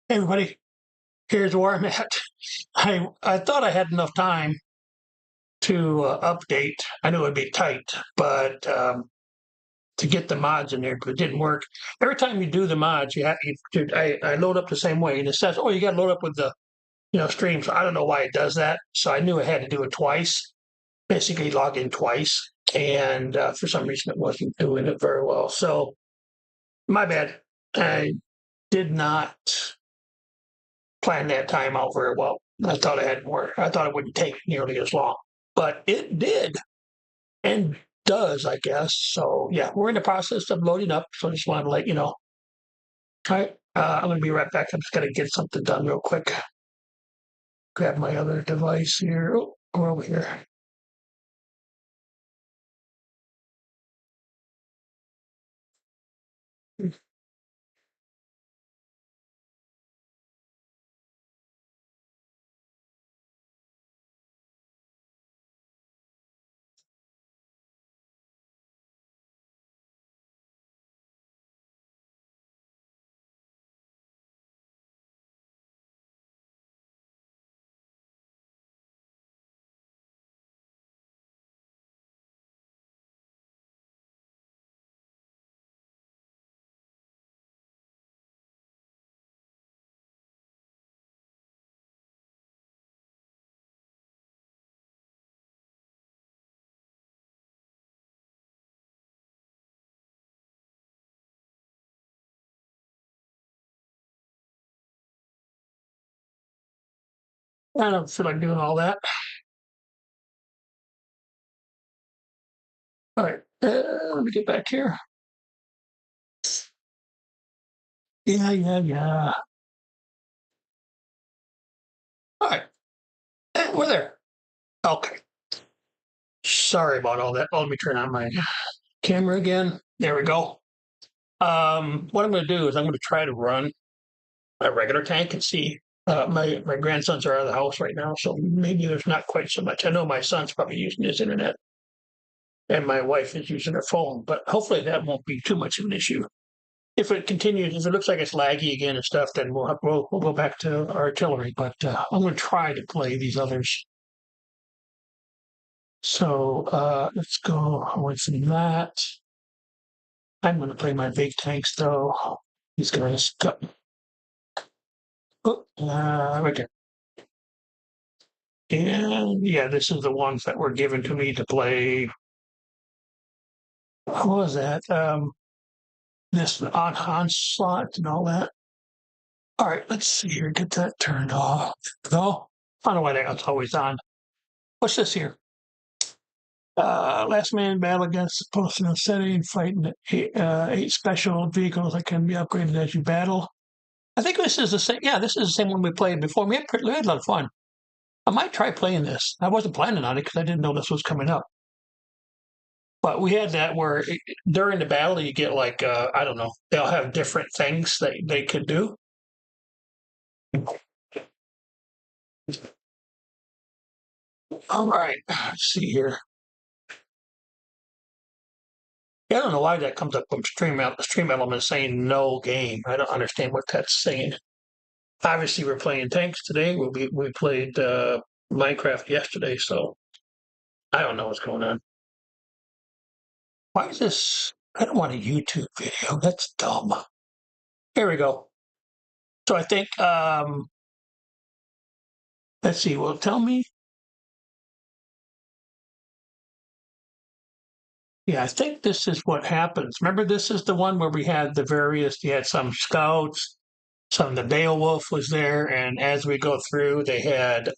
Hey everybody, here's where I'm at. I thought I had enough time to update. I knew it'd be tight, but to get the mods in there, but it didn't work. Every time you do the mods, I load up the same way, and it says, "Oh, you got to load up with the stream." So I don't know why it does that. So I knew I had to do it twice. Basically, log in twice, and for some reason, it wasn't doing it very well. So my bad. I did not plan that time out very well. I thought it had more. I thought it wouldn't take nearly as long, but it did and does, I guess. So yeah, we're in the process of loading up. So I just wanted to let you know. All right, I'm gonna be right back. I'm just gonna get something done real quick. Grab my other device here. Oh, go over here. I don't feel like doing all that. All right, let me get back here. Yeah. All right, we're there. Okay. Sorry about all that. Oh, let me turn on my camera again. There we go. What I'm going to do is I'm going to try to run a regular tank and see. My grandsons are out of the house right now, so maybe there's not quite so much. I know my son's probably using his internet, and my wife is using her phone, but hopefully that won't be too much of an issue. If it continues, if it looks like it's laggy again and stuff, then we'll go back to artillery. But I'm going to try to play these others. So let's go away from that. I'm going to play my big tanks though. These guys got right there. And yeah, this is the ones that were given to me to play. What was that? This on onslaught and all that. All right, let's see here. Get that turned off. No, I don't know why that's always on. What's this here? Last man battle against the postal setting, fighting eight special vehicles that can be upgraded as you battle. I think this is the same. Yeah, this is the same one we played before. We had a lot of fun. I might try playing this. I wasn't planning on it because I didn't know this was coming up. But we had that where during the battle you get like I don't know, they'll have different things that they could do. All right, let's see here. Yeah, I don't know why that comes up from stream element saying no game. I don't understand what that's saying. Obviously, we're playing tanks today. We played Minecraft yesterday, so I don't know what's going on. Why is this? I don't want a YouTube video. That's dumb. Here we go. So I think let's see. Well, tell me. Yeah, I think this is what happens. Remember, this is the one where we had the various. You had some scouts, some the Beowulf was there, and as we go through, they had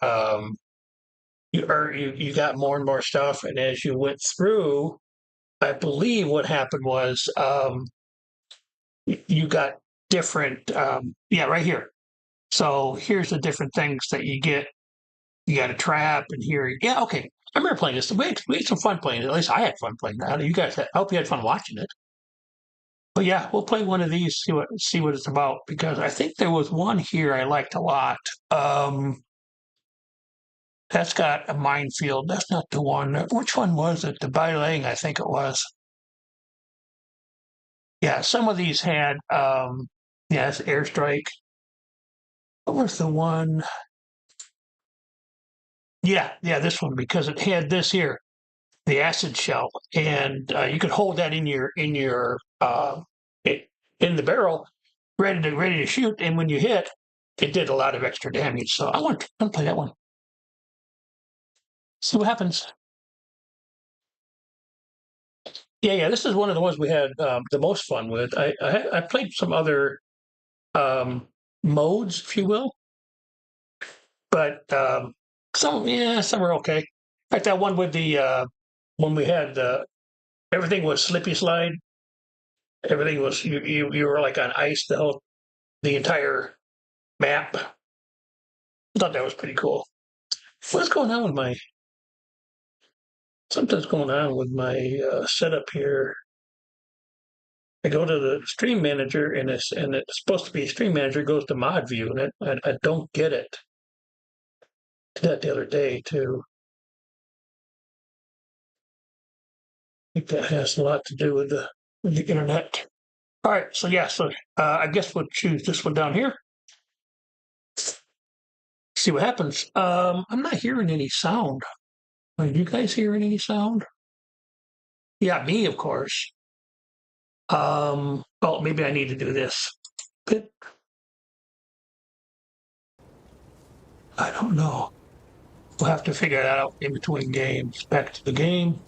you got more and more stuff, and as you went through, I believe what happened was you got different. Yeah, right here. So here's the different things that you get. You got a trap, and here, yeah, okay. I remember playing this. We had some fun playing it. At least I had fun playing that. You guys, I hope you had fun watching it. But yeah, we'll play one of these, see what it's about, because I think there was one here I liked a lot. That's got a minefield. That's not the one. Which one was it? The Bailang, I think it was. Yeah, some of these had yes, airstrike. What was the one? Yeah, this one, because it had this here, the acid shell, and you could hold that in your in the barrel, ready to shoot, and when you hit, it did a lot of extra damage. So I want to play that one. See what happens. Yeah. This is one of the ones we had the most fun with. I played some other modes, if you will, but some are okay. Like that one with the when we had everything was slippy slide. Everything was you were like on ice the entire map. I thought that was pretty cool. What's going on with my something's going on with my setup here. I go to the stream manager and it's supposed to be stream manager goes to mod view and I don't get it. Did that the other day too. I think that has a lot to do with the internet. All right, so I guess we'll choose this one down here. See what happens. I'm not hearing any sound. Are you guys hearing any sound? Yeah, me, of course. Oh, maybe I need to do this. I don't know. We'll have to figure that out in between games. Back to the game.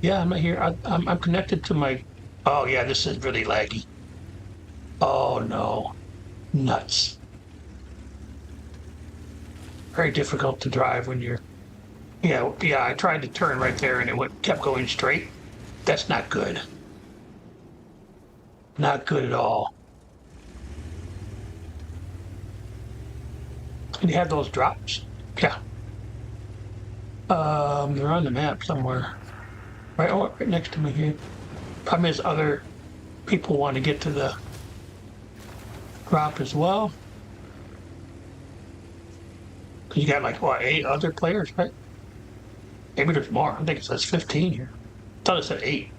Yeah, I'm not here. I'm connected to my. Oh yeah, this is really laggy. Oh no, nuts. Very difficult to drive when you're. Yeah. I tried to turn right there and kept going straight. That's not good. Not good at all. And you have those drops. Yeah. They're on the map somewhere. Right next to me here. Problem is other people want to get to the drop as well. You got like, what, 8 other players, right? Maybe there's more. I think it says 15 here. I thought it said 8.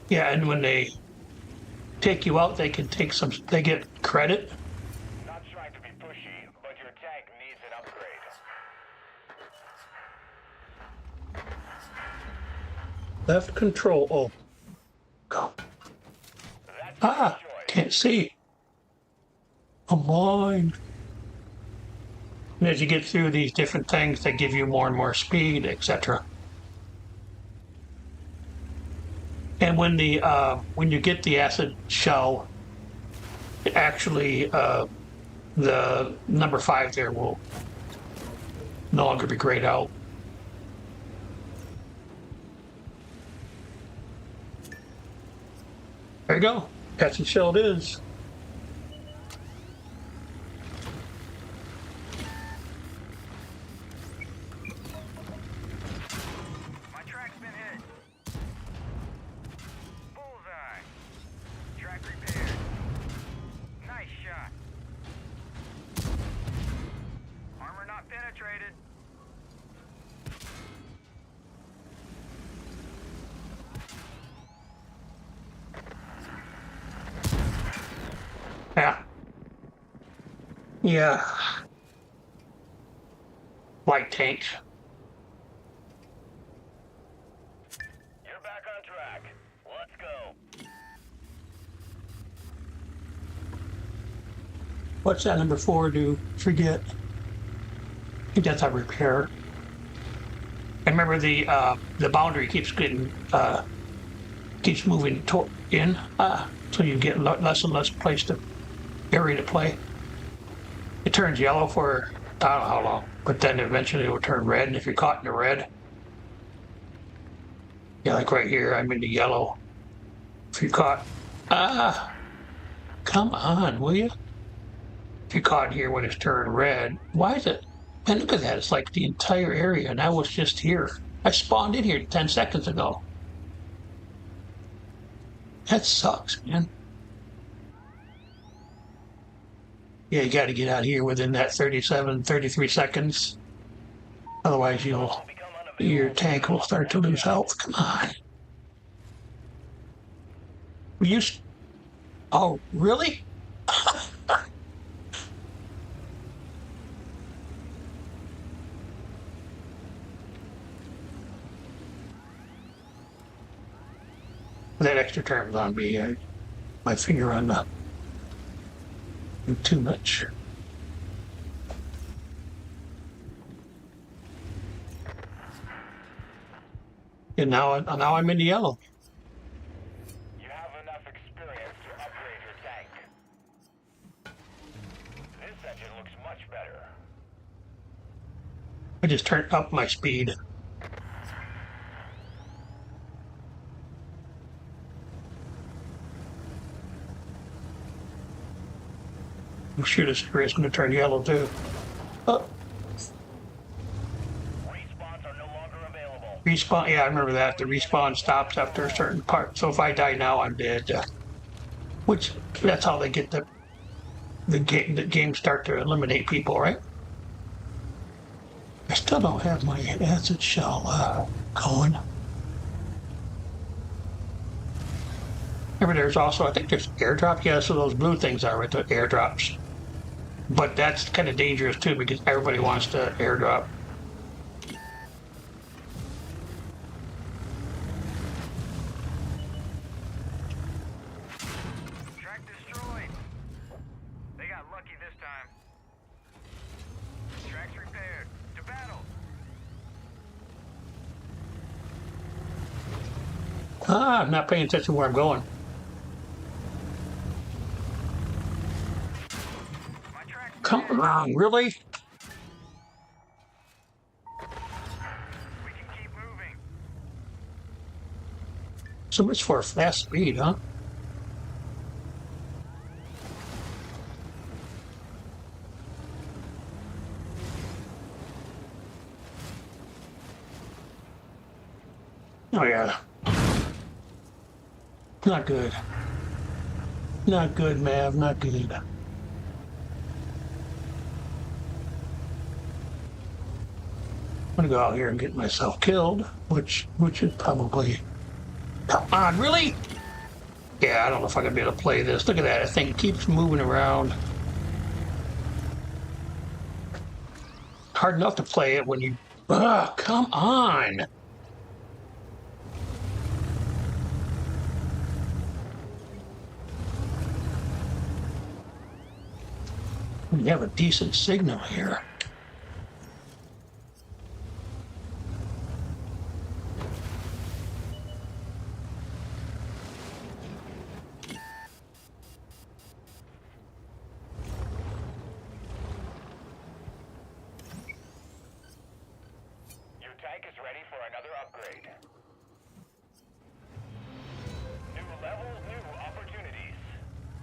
Yeah, and when they take you out, they get credit. Not trying to be pushy, but your tank needs an upgrade. Left control. Oh. Go. Can't see. Come on. And as you get through these different things, they give you more and more speed, etc. And when you get the acid shell, actually the number 5 there will no longer be grayed out. There you go. Acid shell it is. My track's been hit. Bullseye. Track repaired. Nice shot. Armor not penetrated. Yeah. Light tank. You're back on track. Let's go. What's that number 4 do? Forget. I think that's a repair. I remember the boundary keeps moving in, so you get less and less area to play. It turns yellow for I don't know how long, but then eventually it will turn red. And if you're caught in the red, yeah, like right here, I'm in the yellow. If you're caught, come on, will you? If you're caught here when it's turned red, why is it? And look at that. It's like the entire area, and I was just here. I spawned in here 10 seconds ago. That sucks, man. Yeah, you got to get out of here within that 37, 33 seconds. Otherwise, your tank will start to lose health. Come on. You, oh, really? That extra term's on me. My finger on the too much. And now I'm in the yellow. You have enough experience to upgrade your tank. This engine looks much better. I just turned up my speed. I'm sure this area is going to turn yellow too. Respawns are no longer available. Respawn, yeah, I remember that. The respawn stops after a certain part. So if I die now, I'm dead. Which, that's how they get the game start to eliminate people, right? I still don't have my acid shell going. Remember, there's also, I think there's airdrop. Yeah, so those blue things are right, the airdrops. But that's kind of dangerous too because everybody wants to airdrop. Track destroyed. They got lucky this time. Tracks repaired. To battle. Ah, I'm not paying attention where I'm going. Come on, really? We can keep moving. So much for fast speed, huh? Oh yeah. Not good. Not good, Mav, not good. I'm gonna go out here and get myself killed, which is probably. Come on, really? Yeah, I don't know if I can be able to play this. Look at that, that thing keeps moving around. Hard enough to play it when you. Ah, come on. We have a decent signal here. Your tank is ready for another upgrade. New levels, new opportunities.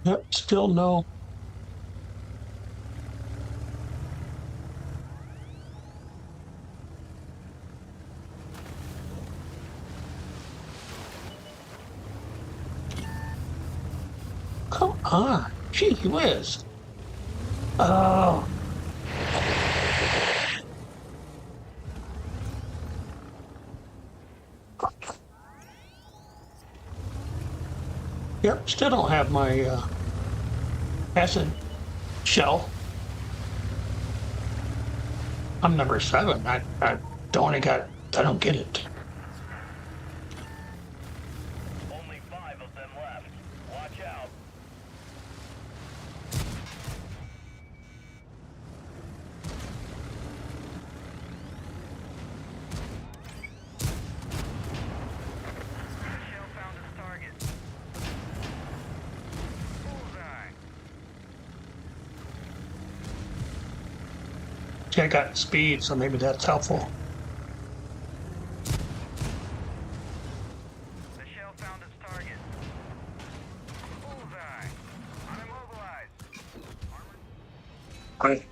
Yep, still no. Come on. Gee whiz. Oh. Yep, still don't have my acid shell. I'm number 7. I don't get it. Only 5 of them left. Watch out. Shell found its target. Bullseye. See, I got speed, so maybe that's helpful. The shell found its target. Bullseye. Unimmobilized. Right.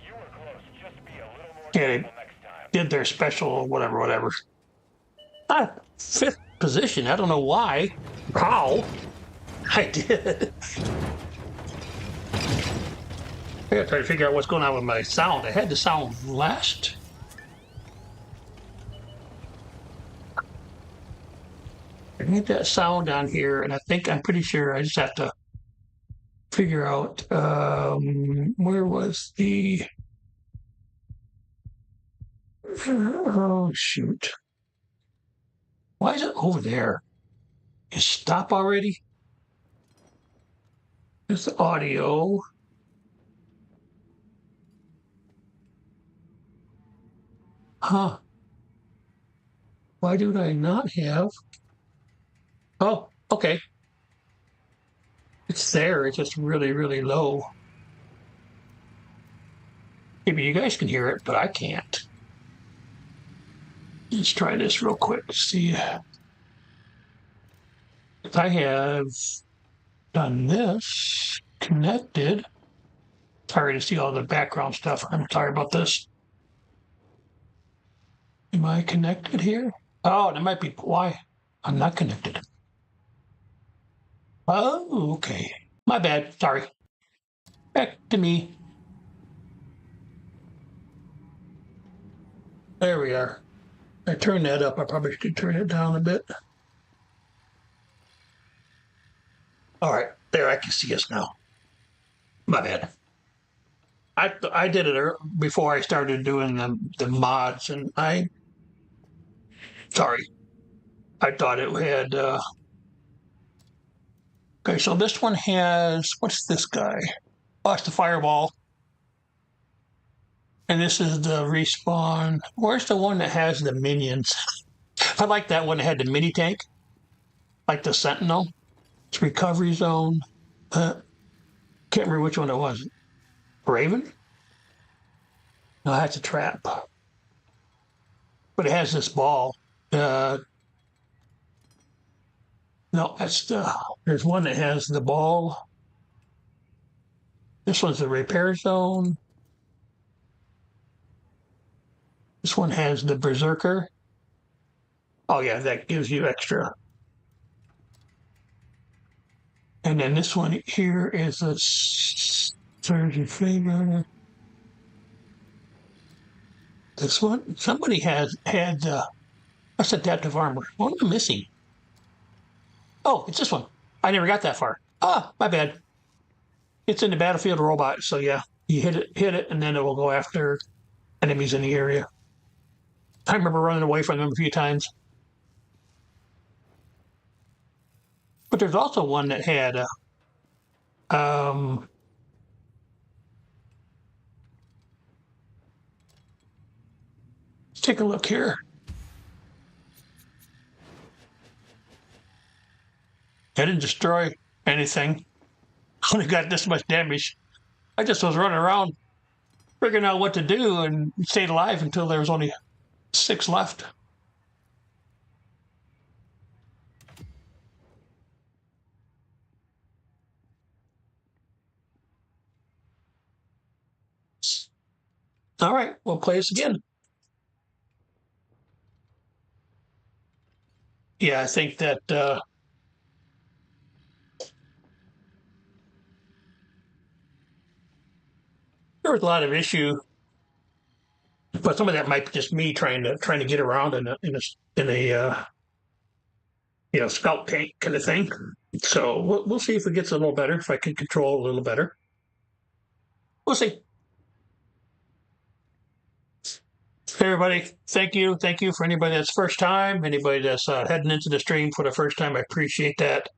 You were close. Just be a little Yeah, they careful next time. did their special, whatever. Fifth position. I don't know why. How? I did. I gotta try to figure out what's going on with my sound. I had the sound last. I need that sound on here, and I'm pretty sure I just have to figure out where was the. Oh shoot! Why is it over there? Is stop already? It's audio. Huh? Why do I not have? Oh, okay. It's there. It's just really low. Maybe you guys can hear it, but I can't. Let's try this real quick. See if I have done this, connected. Sorry to see all the background stuff. I'm sorry about this. Am I connected here? Oh, that might be why I'm not connected. Oh, okay. My bad. Sorry. Back to me. There we are. I turned that up. I probably should turn it down a bit. All right. There, I can see us now. My bad. I did it before I started doing the mods, and sorry. I thought it had. Okay, so this one has what's this guy? Oh, it's the fireball, and this is the respawn. Where's the one that has the minions? I like that one that had the mini tank, like the Sentinel. It's recovery zone. Can't remember which one it was. Raven? No, that's a trap. But it has this ball. No, there's one that has the ball. This one's the repair zone. This one has the berserker. Oh yeah, that gives you extra. And then this one here is a surge in favor. This one, somebody had what's adaptive armor? What am I missing? Oh, it's this one. I never got that far. Ah, my bad. It's in the battlefield robot, so yeah, you hit it, and then it will go after enemies in the area. I remember running away from them a few times. But there's also one that had let's take a look here. I didn't destroy anything. Only got this much damage. I just was running around figuring out what to do and stayed alive until there was only 6 left. All right, we'll play this again. Yeah, I think that there was a lot of issue, but some of that might be just me trying to get around in a scout tank kind of thing. So we'll see if it gets a little better, if I can control a little better. We'll see. Hey everybody, thank you for anybody that's first time, anybody that's heading into the stream for the first time. I appreciate that.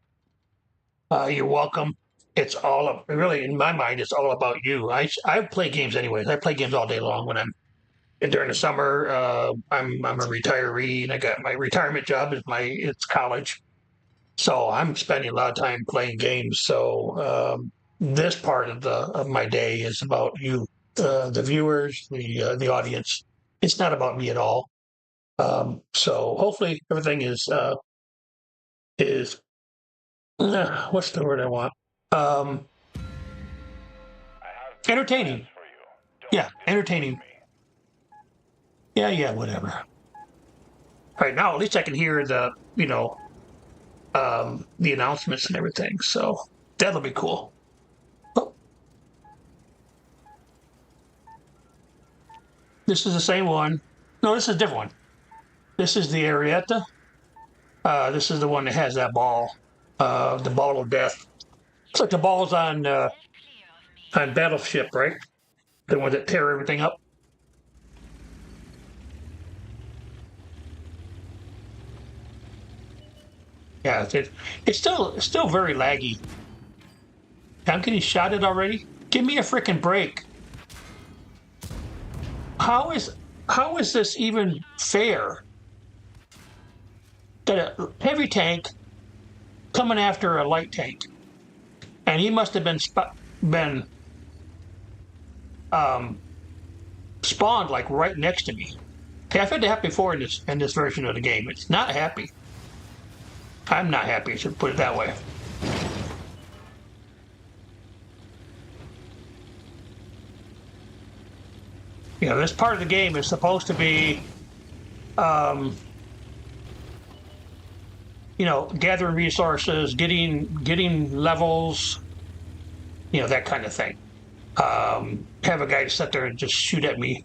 You're welcome. It's all really, in my mind, it's all about you. I play games anyways. I play games all day long when I'm during the summer. I'm a retiree, and I got my retirement job is it's college, so I'm spending a lot of time playing games. So this part of my day is about you, the viewers, the audience. It's not about me at all. So hopefully everything is what's the word I want? I have Entertaining. plans for you. Don't Yeah, disappoint entertaining. me. Yeah, whatever. All right, now at least I can hear the, the announcements and everything. So that'll be cool. Oh, this is the same one. No, this is a different one. This is the Arietta. This is the one that has that ball, the ball of death. It's like the balls on Battleship, right? The ones that tear everything up. Yeah, it's still very laggy. I'm getting shot at already. Give me a freaking break. How is how is this even fair? That a heavy tank coming after a light tank, and he must have been um, spawned like right next to me. Okay, I've had that before in this version of the game. It's not happy. I'm not happy. I should put it that way. This part of the game is supposed to be, um, gathering resources, getting levels, that kind of thing. Have a guy sit there and just shoot at me.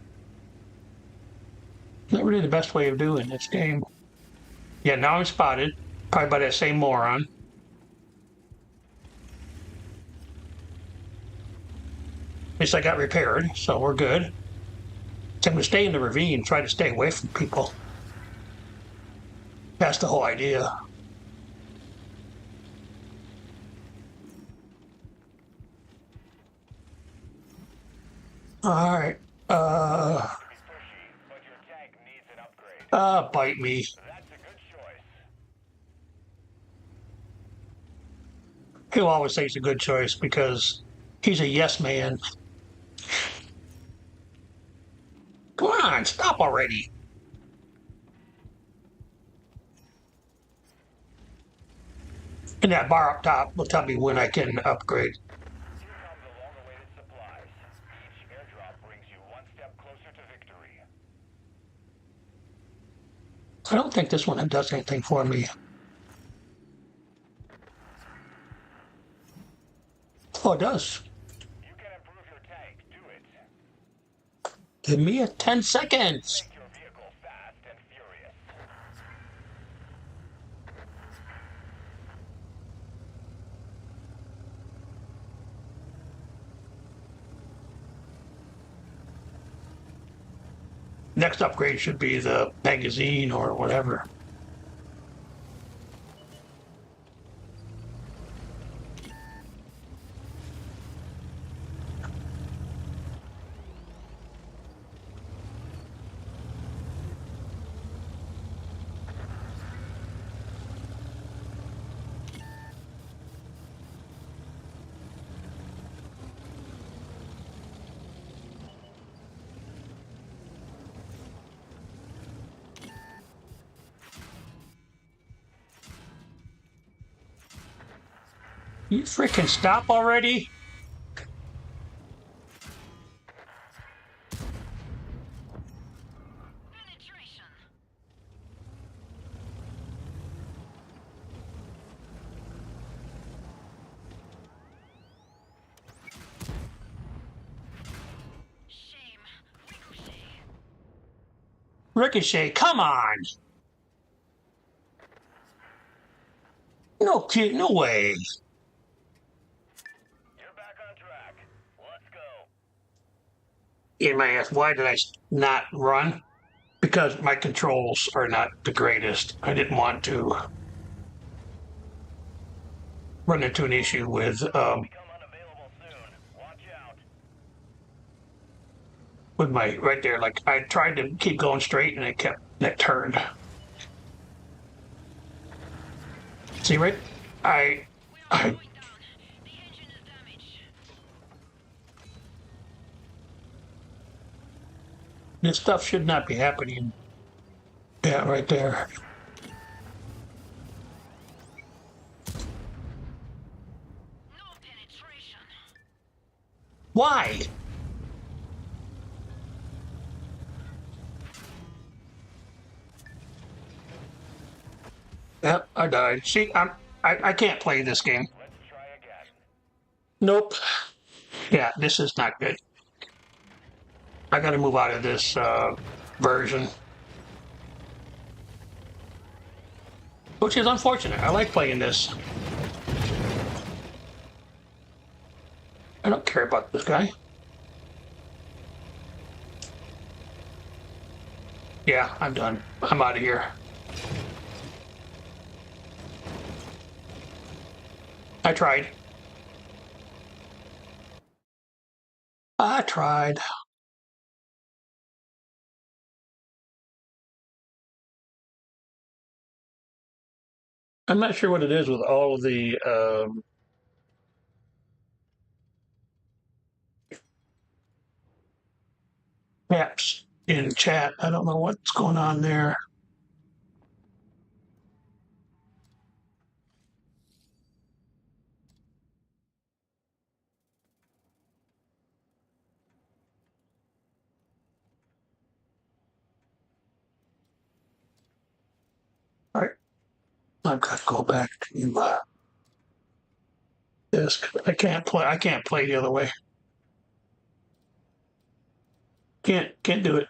Not really the best way of doing this game. Yeah, now I'm spotted, probably by that same moron. At least I got repaired, so we're good. So I'm going to stay in the ravine, try to stay away from people. That's the whole idea. All right. Bite me. That's a good choice. He'll always say it's a good choice because he's a yes man. Come on, stop already. And that bar up top will tell me when I can upgrade. Here come the long-awaited supplies. Each airdrop brings you one step closer to victory. I don't think this one does anything for me. Oh, it does. You can improve your tank. Do it. Give me a 10 seconds. Make your vehicle fast and furious. Next upgrade should be the magazine or whatever. You freaking stop already? Penetration. Shame. Ricochet, come on. No way. You're back on track. Let's go. You may ask, why did I not run? Because my controls are not the greatest. I didn't want to run into an issue with Become unavailable soon. Watch out. with my right there. Like I tried to keep going straight and it turned. See, right? I Going down. The engine is damaged. this stuff should not be happening. Yeah, right there. No penetration. Why? Yep, I died. See, I can't play this game. Let's try again. Nope. Yeah, this is not good. I got to move out of this version, which is unfortunate. I like playing this. I don't care about this guy. Yeah, I'm done. I'm out of here. I tried. I tried. I'm not sure what it is with all of the apps in chat. I don't know what's going on there. All right, I've got to go back to this. I can't play. I can't play the other way. Can't do it.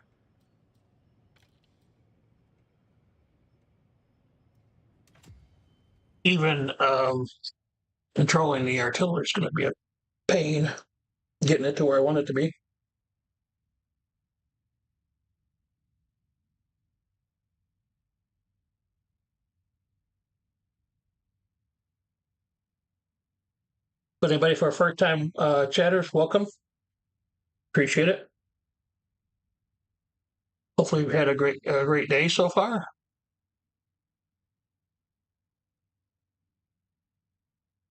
Even controlling the artillery is going to be a pain. Getting it to where I want it to be. But anybody for a first time chatters, welcome. Appreciate it. Hopefully, we've had a great day so far.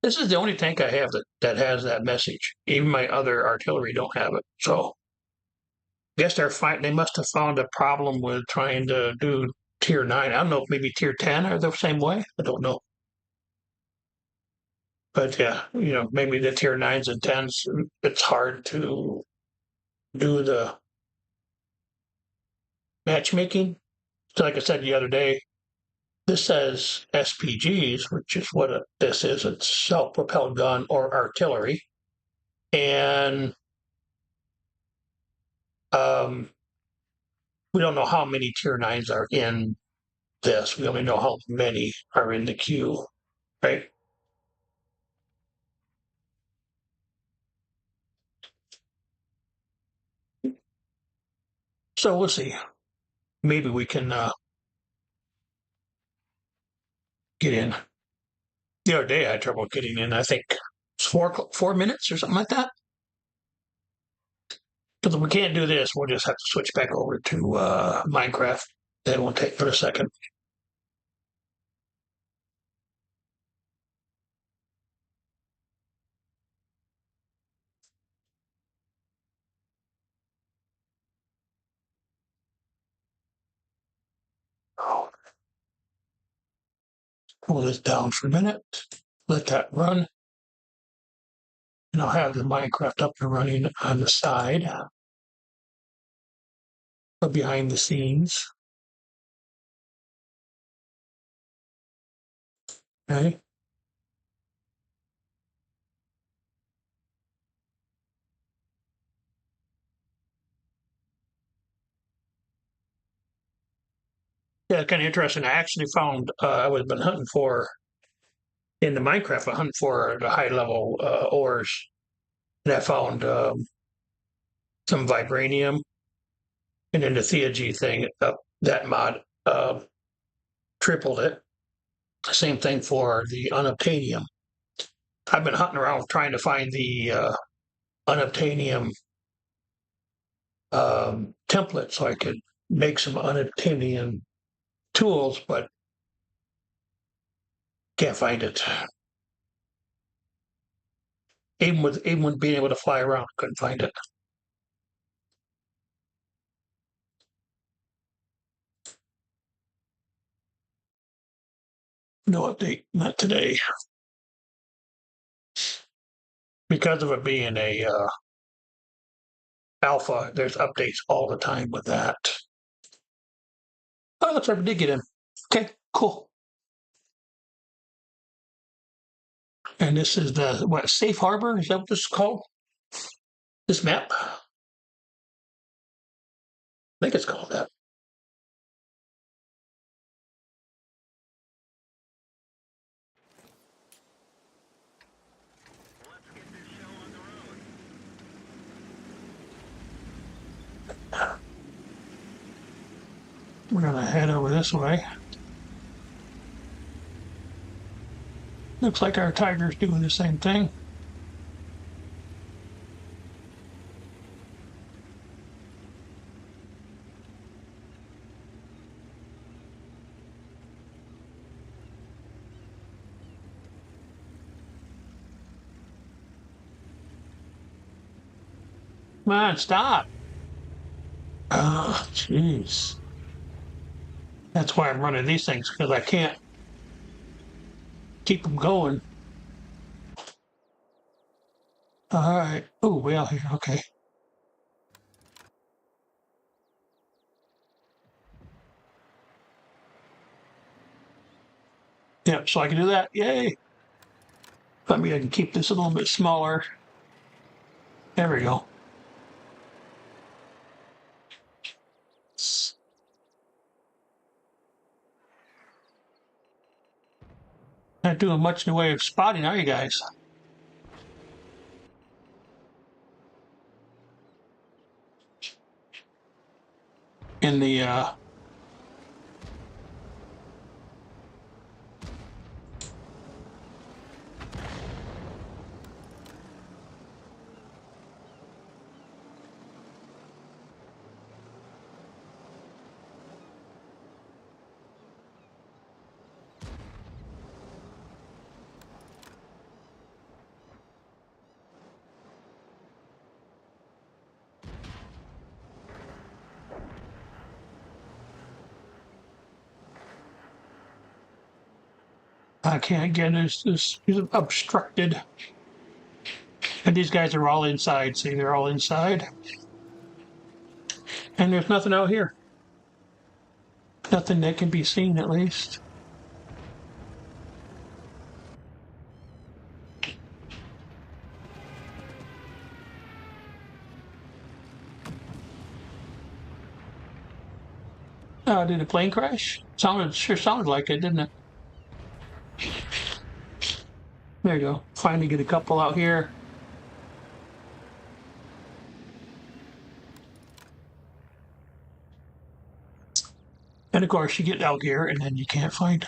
This is the only tank I have that has that message. Even my other artillery don't have it. So I guess they must have found a problem with trying to do tier 9. I don't know if maybe tier 10 are the same way. I don't know. But yeah, maybe the tier 9s and 10s, it's hard to do the matchmaking. So like I said the other day, this says SPGs, which is what this is. It's self-propelled gun or artillery. And um, we don't know how many tier 9s are in this. We only know how many are in the queue, right? So we'll see. Maybe we can get in. The other day I had trouble getting in. I think it's 4 minutes or something like that. Because if we can't do this, we'll just have to switch back over to Minecraft. That won't take but a second. Oh, pull this down for a minute. Let that run. And I'll have the Minecraft up and running on the side or behind the scenes. Okay. Yeah, kind of interesting. I actually found I was been hunting for in the Minecraft, hunting for the high level ores, and I found some vibranium, and then the Theog thing. That mod tripled it. Same thing for the unobtainium. I've been hunting around trying to find the unobtainium template so I could make some unobtainium tools, but can't find it. Even with being able to fly around, couldn't find it. No update, not today, because of it being a alpha. There's updates all the time with that. Oh, looks like we did get in. Okay, cool. And this is the, what, safe harbor? Is that what this is called? This map? I think it's called that. We're gonna head over this way. Looks like our tiger's doing the same thing. Come on, stop. Oh, jeez. That's why I'm running these things, because I can't keep them going. All right. Oh, way out here. Okay. Yep, so I can do that. Yay. Let me I can keep this a little bit smaller. There we go. Not doing much in the way of spotting, are you guys? In the I can't get this is obstructed. And these guys are all inside. See, they're all inside. And there's nothing out here. Nothing that can be seen, at least. Did a plane crash? Sure sounded like it, didn't it? There you go. Finally get a couple out here. And of course, you get out here and then you can't find.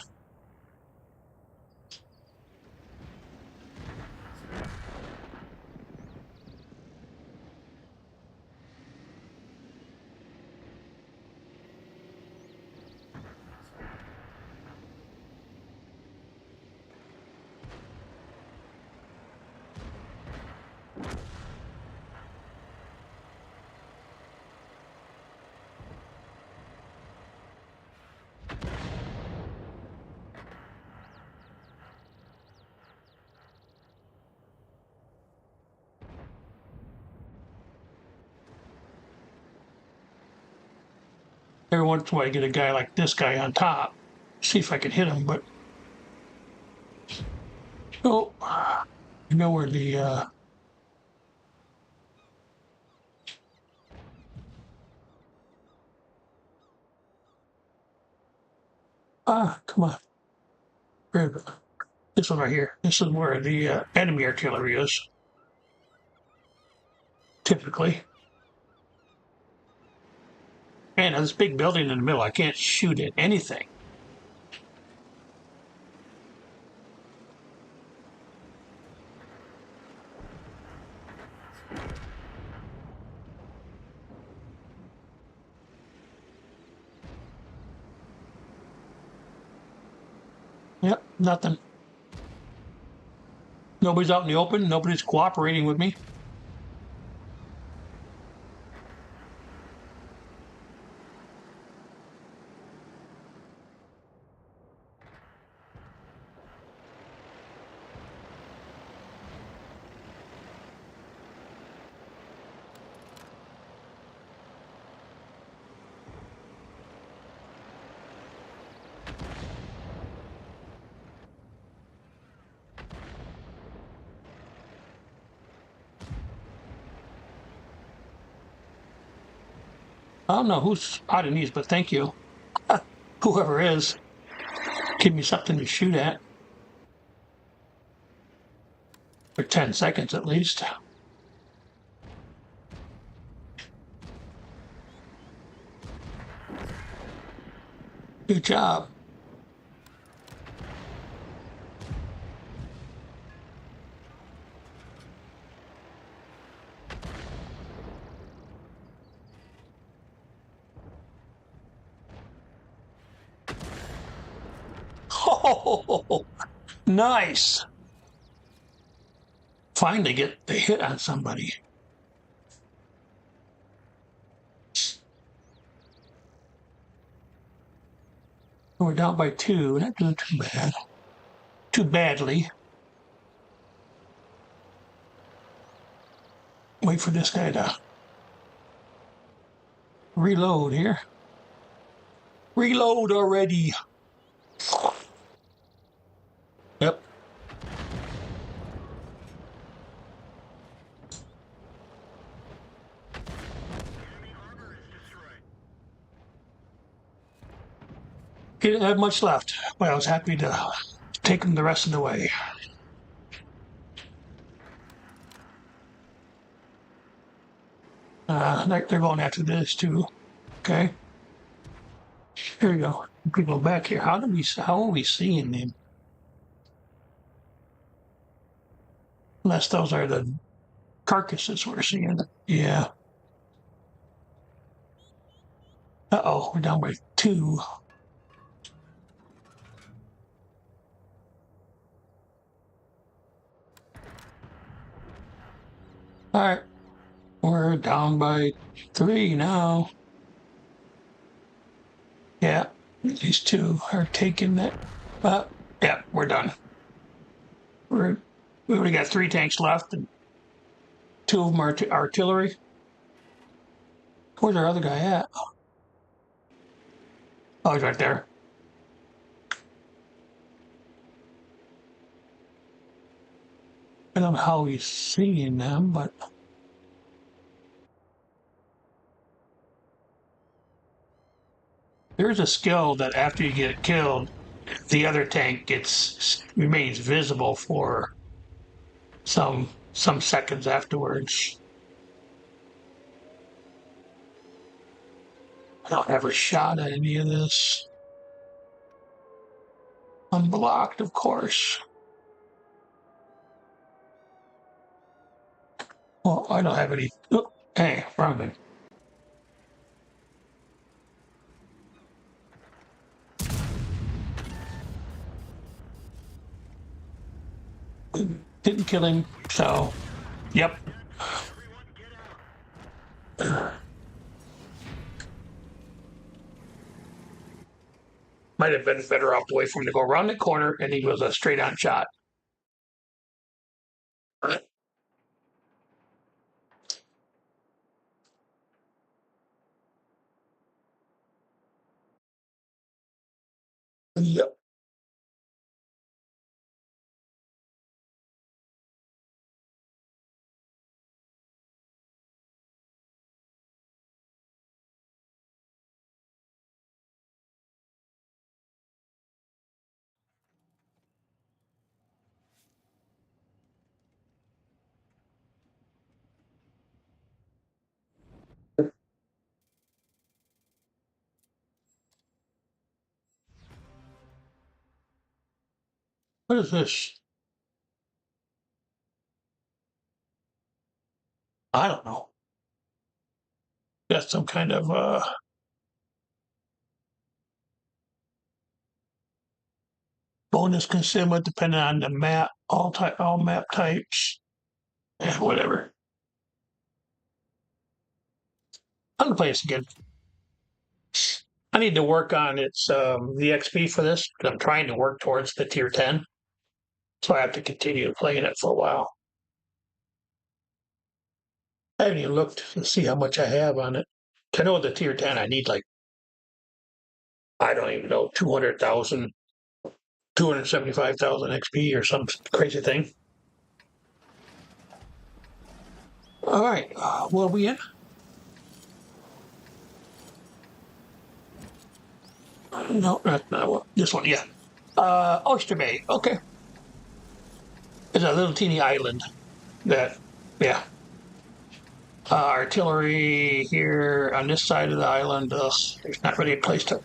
Every once in a while, I get a guy like this guy on top. See if I can hit him, but oh, you know where the come on, this one right here. This is where the enemy artillery is, typically. Man, this big building in the middle, I can't shoot at anything. Yep, nothing. Nobody's out in the open. Nobody's cooperating with me. I don't know who's out in these, but thank you. Whoever is, give me something to shoot at. For 10 seconds at least. Good job. Oh, nice. Finally get the hit on somebody. We're down by 2. Not doing too bad. Too badly. Wait for this guy to reload here. Reload already. Yep. He didn't have much left, but I was happy to take him the rest of the way. They're going after this too. Okay. Here we go. People back here. How are we seeing them? Unless those are the carcasses we're seeing. Yeah. Uh-oh, we're down by 2. All right. We're down by 3 now. Yeah, these 2 are taking it. Yeah, we're done. We only got 3 tanks left, and 2 of them are artillery. Where's our other guy at? Oh, he's right there. I don't know how he's seeing them, but there's a skill that after you get killed, the other tank remains visible for some seconds afterwards. I don't have a shot at any of this. Unblocked, of course. Well, I don't have any. Oh, hey, wrong thing. Didn't kill him, so yep. Might have been better off to wait for him to go around the corner, and he was a straight on shot. Yep. What is this? I don't know. Got some kind of bonus consumer depending on the map, all map types. Whatever. I'm gonna play this again. I need to work on its the XP for this because I'm trying to work towards the tier 10. So I have to continue playing it for a while. I haven't even looked to see how much I have on it. I know the tier 10 I need like I don't even know 200,000, 275,000 XP or some crazy thing. All right, what are we in? No, that's not this one. Yeah. Oyster Bay. Okay. It's a little teeny island that, yeah. Artillery here on this side of the island. There's not really a place to.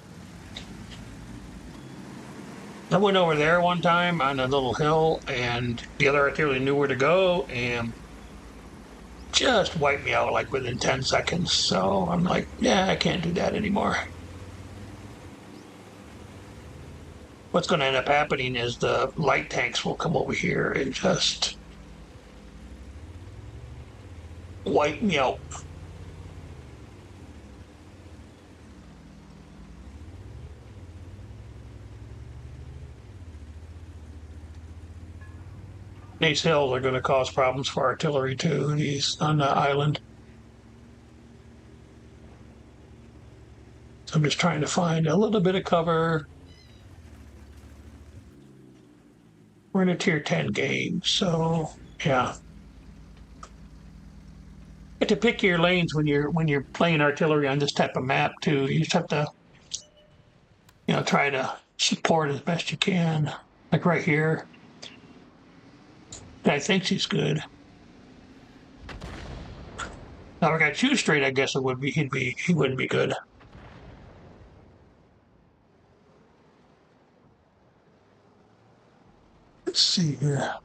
I went over there one time on a little hill, and the other artillery knew where to go and just wiped me out like within 10 seconds. So I'm like, yeah, I can't do that anymore. What's going to end up happening is the light tanks will come over here and just wipe me out. These hills are going to cause problems for artillery too. These on the island. So I'm just trying to find a little bit of cover. We're in a tier 10 game, so yeah. You have to pick your lanes when you're playing artillery on this type of map too. You just have to, try to support as best you can. Like right here. I think she's good. Now if I got two straight, I guess it would be he wouldn't be good. Let's see here.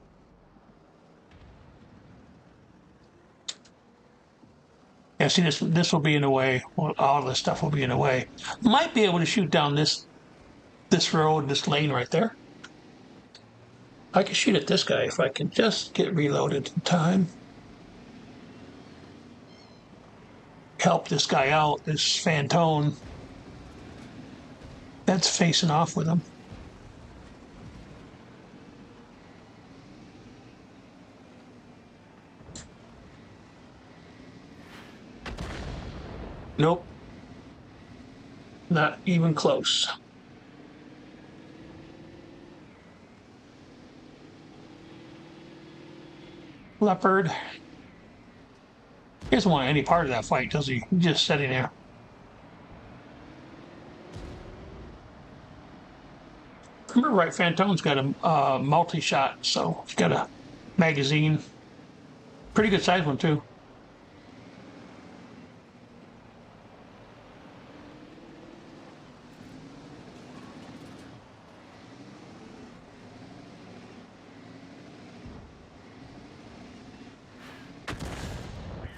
Yeah, see this will be in the way. Well, all this stuff will be in the way. Might be able to shoot down this road, this lane right there. I can shoot at this guy if I can just get reloaded in time. Help this guy out, this Fantone. That's facing off with him. Nope. Not even close. Leopard. He doesn't want any part of that fight, does he? He's just sitting there. Remember right, Fantone's got a multi-shot, so he's got a magazine. Pretty good size one, too.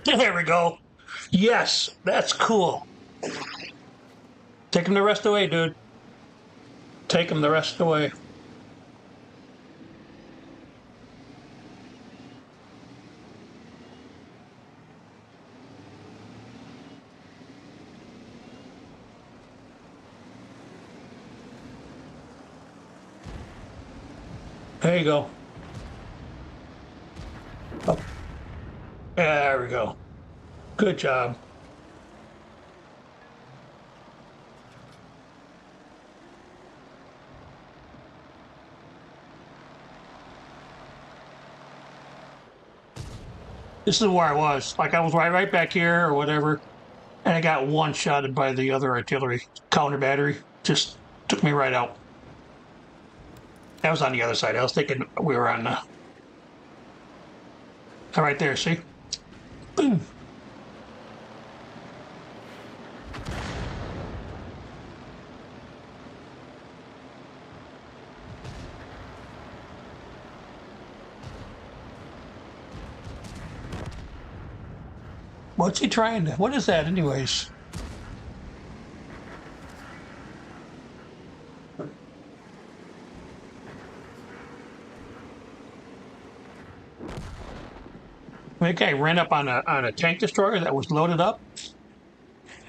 There we go. Yes, that's cool. Take him the rest of the way, dude. Take him the rest of the way. There you go. Oh. There we go. Good job. This is where I was. Like I was right back here or whatever, and I got one-shotted by the other artillery counter battery. Just took me right out. That was on the other side. I was thinking we were on the. Right there, see? Boom. What's he trying to? What is that, anyways? That guy ran up on a tank destroyer that was loaded up.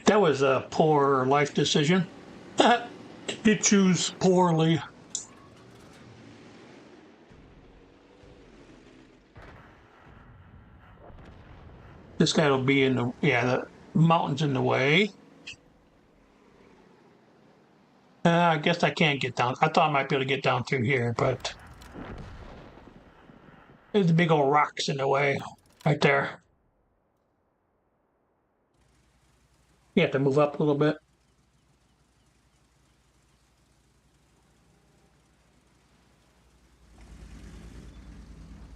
That was a poor life decision. He chose poorly. This guy will be in the mountain's in the way. I guess I can't get down. I thought I might be able to get down through here, but there's the big old rocks in the way right there. You have to move up a little bit.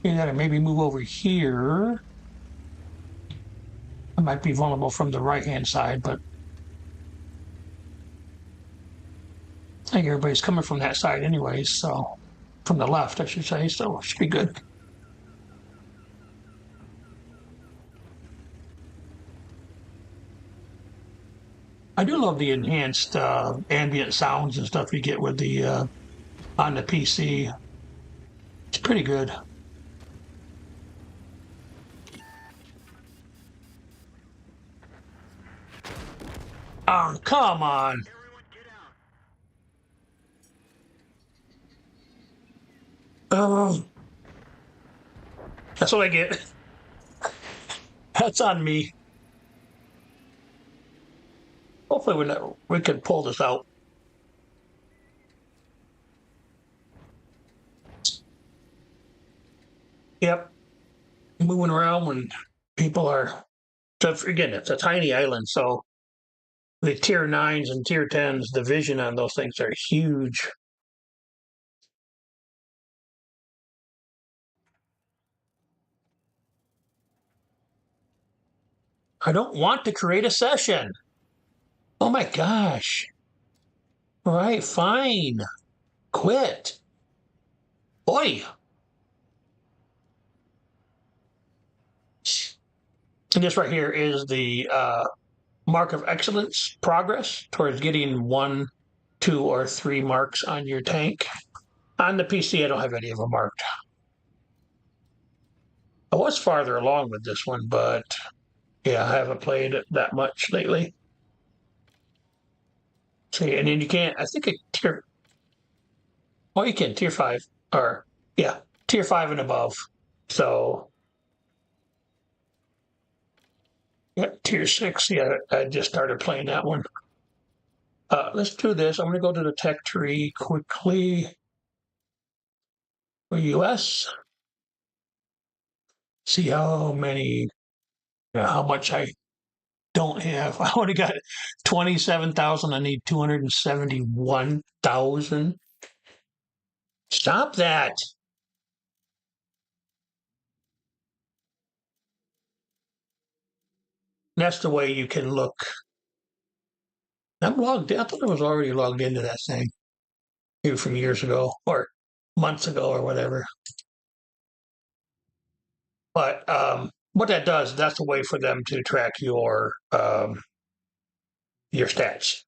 You gotta maybe move over here. I might be vulnerable from the right-hand side, but I think everybody's coming from that side anyways, so from the left, I should say, so it should be good. I do love the enhanced ambient sounds and stuff you get with the on the PC. It's pretty good. Oh, come on. Oh, that's what I get. That's on me. Hopefully we can pull this out. Yep. Moving around when people are, so again, it's a tiny island, so the tier 9s and tier 10s, the vision on those things are huge. I don't want to create a session. Oh my gosh. All right, fine. Quit. Oi. And this right here is the mark of excellence progress towards getting 1, 2, or 3 marks on your tank. On the PC, I don't have any of them marked. I was farther along with this one, but yeah, I haven't played it that much lately. See, and then you can't, I think you can, tier 5, or yeah, tier 5 and above. So, yeah, tier 6, yeah, I just started playing that one. Let's do this. I'm going to go to the tech tree quickly for US. See how much I don't have. I only got 27,000. I need 271,000. Stop that. That's the way you can look. I'm logged in. I thought I was already logged into that thing, maybe from years ago or months ago or whatever. But what that does, that's a way for them to track your stats.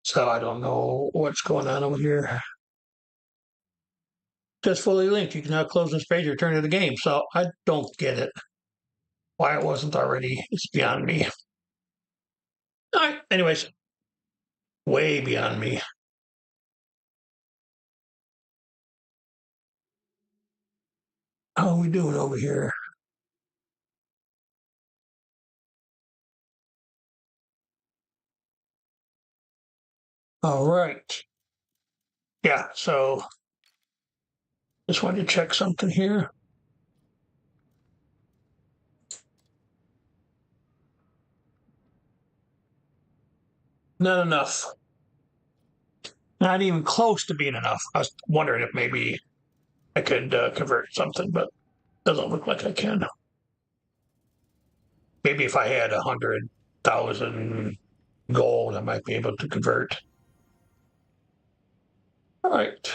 So I don't know what's going on over here. Just fully linked. You can now close this page or return to the game. So I don't get it. Why it wasn't already, it's beyond me. All right. Anyways, way beyond me. How are we doing over here? All right. Yeah. So just wanted to check something here. Not enough. Not even close to being enough. I was wondering if maybe I could convert something, but doesn't look like I can. Maybe if I had 100,000 gold, I might be able to convert. All right.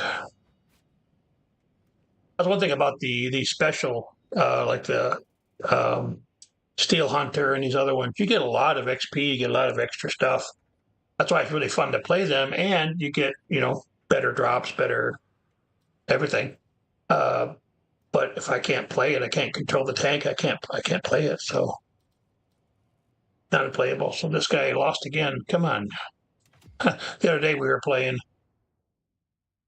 That's one thing about the special, like the um, Steel Hunter and these other ones. You get a lot of XP, you get a lot of extra stuff. That's why it's really fun to play them, and you get better drops, better everything. Uh, but if I can't play it, I can't control the tank. I can't play it, so not unplayable. So this guy lost again. Come on. The other day we were playing.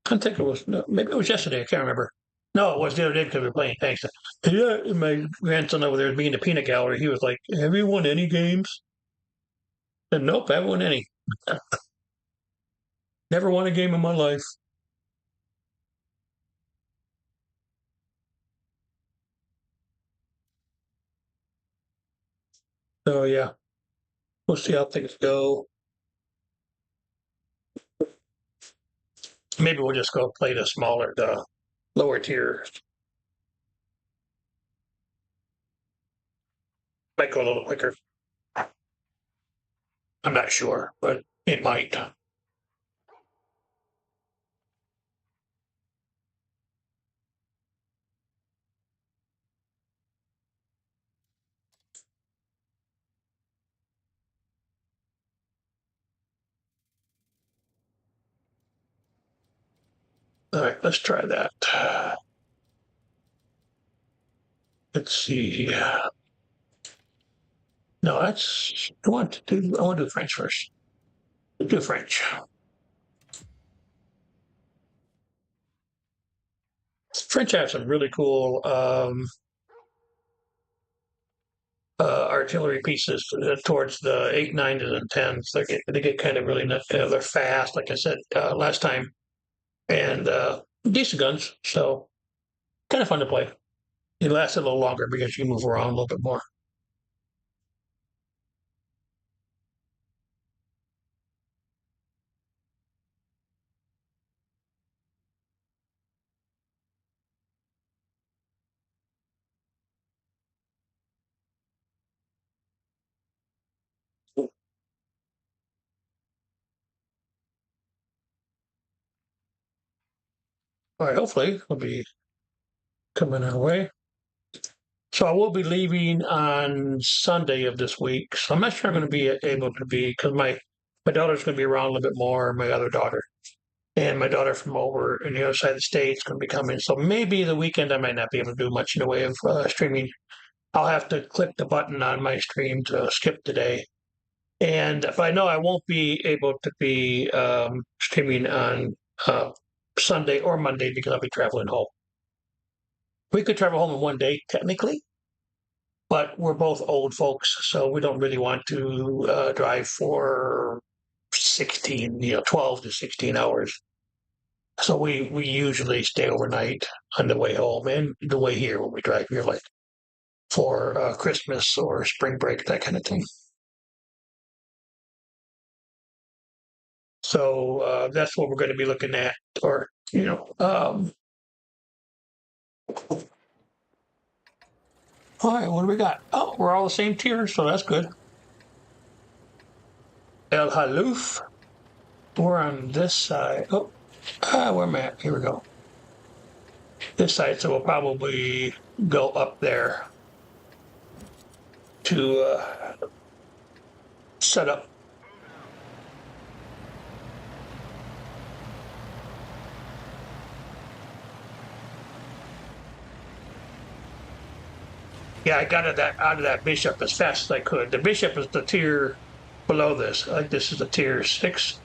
I think it was maybe it was yesterday. I can't remember. No, it was the other day because we were playing tanks. Yeah, my grandson over there being the peanut gallery. He was like, "Have you won any games?" I said, "Nope, I haven't won any. Never won a game in my life." So yeah. We'll see how things go. Maybe we'll just go play the lower tier. Might go a little quicker. I'm not sure, but it might. All right, let's try that. Let's see. No, I want to do French first. Let's do French. French have some really cool artillery pieces towards the 8, 9s, and 10s. They get kind of really they're fast, like I said last time, and decent guns. So kind of fun to play. It lasts a little longer because you move around a little bit more. All right, hopefully it'll be coming our way. So I will be leaving on Sunday of this week. So I'm not sure I'm going to be able to be because my daughter's going to be around a little bit more. My other daughter and my daughter from over in the other side of the state is going to be coming. So maybe the weekend I might not be able to do much in the way of streaming. I'll have to click the button on my stream to skip today. And but I know I won't be able to be streaming on Sunday or Monday because I'll be traveling home. We could travel home in one day technically, but we're both old folks, so we don't really want to drive for 16, 12 to 16 hours. So we usually stay overnight on the way home and the way here when we drive here, like for Christmas or spring break, that kind of thing. So that's what we're going to be looking at, or all right, what do we got? Oh, we're all the same tier, so that's good. El Haluf. We're on this side. Oh, where am I at? Here we go. This side, so we'll probably go up there to set up. Yeah, I got out of that bishop as fast as I could. The bishop is the tier below this. Like this is a tier 6.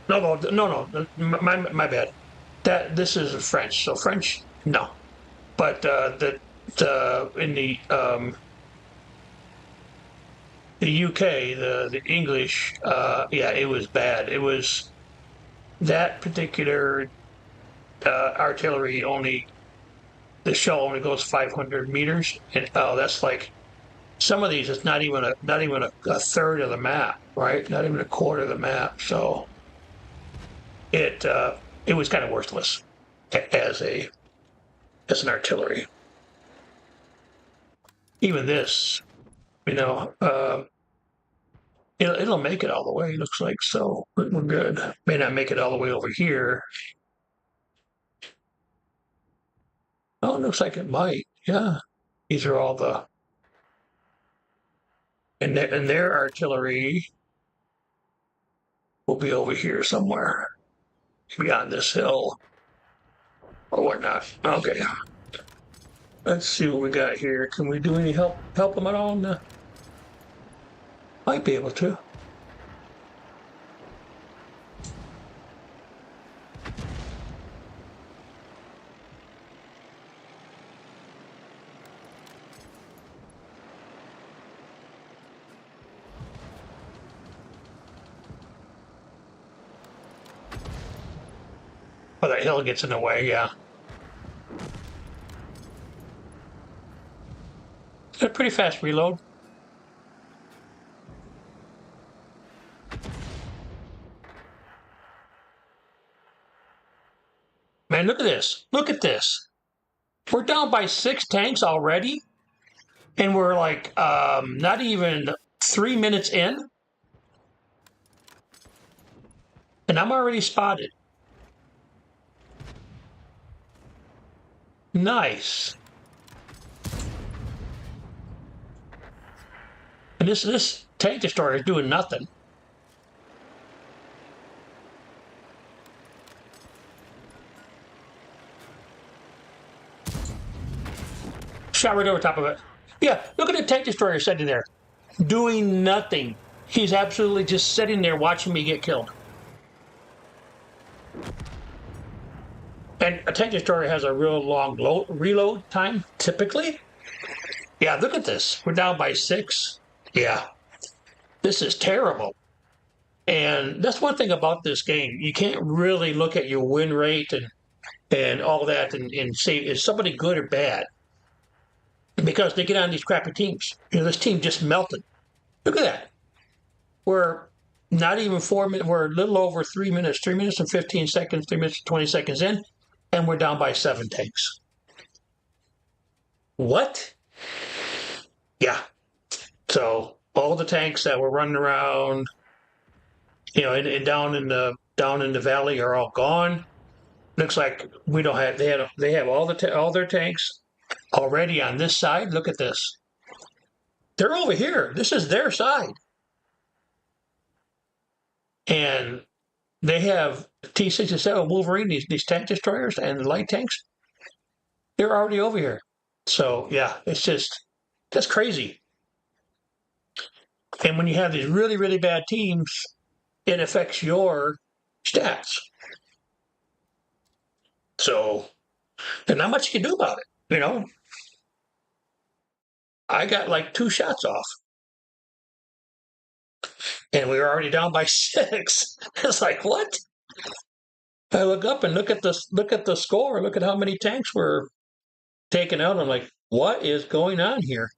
No. My bad. This is French. So French, no. But the in the UK, the English, yeah, it was bad. It was that particular artillery only. The shell only goes 500 meters, and oh, that's like some of these. It's not even a third of the map, right? Not even a quarter of the map. So it was kind of worthless as an artillery. Even this, you know, it'll make it all the way. Looks like so we're good. May not make it all the way over here. Oh, it looks like it might. Yeah, these are all and their artillery will be over here somewhere, maybe on this hill or whatnot. Okay, let's see what we got here. Can we do any help them at all? No. Might be able to. Oh, that hill gets in the way, yeah. A pretty fast reload. man, look at this. Look at this. We're down by 6 tanks already, and we're like not even 3 minutes in, and I'm already spotted. Nice. And this tank destroyer is doing nothing. Shot right over top of it. Yeah, look at the tank destroyer sitting there, doing nothing. He's absolutely just sitting there watching me get killed. And a tank destroyer has a real long reload time, typically. Yeah, look at this. We're down by 6. Yeah, this is terrible. And that's one thing about this game. You can't really look at your win rate and all that and say, is somebody good or bad? Because they get on these crappy teams. This team just melted. Look at that. We're not even 4 minutes. We're a little over 3 minutes, 3 minutes and 15 seconds, 3 minutes and 20 seconds in, and we're down by 7 tanks. What? Yeah. So all the tanks that were running around, and down in the valley are all gone. Looks like we don't have. They have all their tanks already on this side. Look at this. They're over here. This is their side, and they have T-67 Wolverine, these tank destroyers and the light tanks. They're already over here. So yeah, that's crazy. And when you have these really, really bad teams, it affects your stats. So there's not much you can do about it. I got like 2 shots off, and we were already down by 6. It's like, what? I look up and look at the score. Look at how many tanks were taken out. I'm like, what is going on here?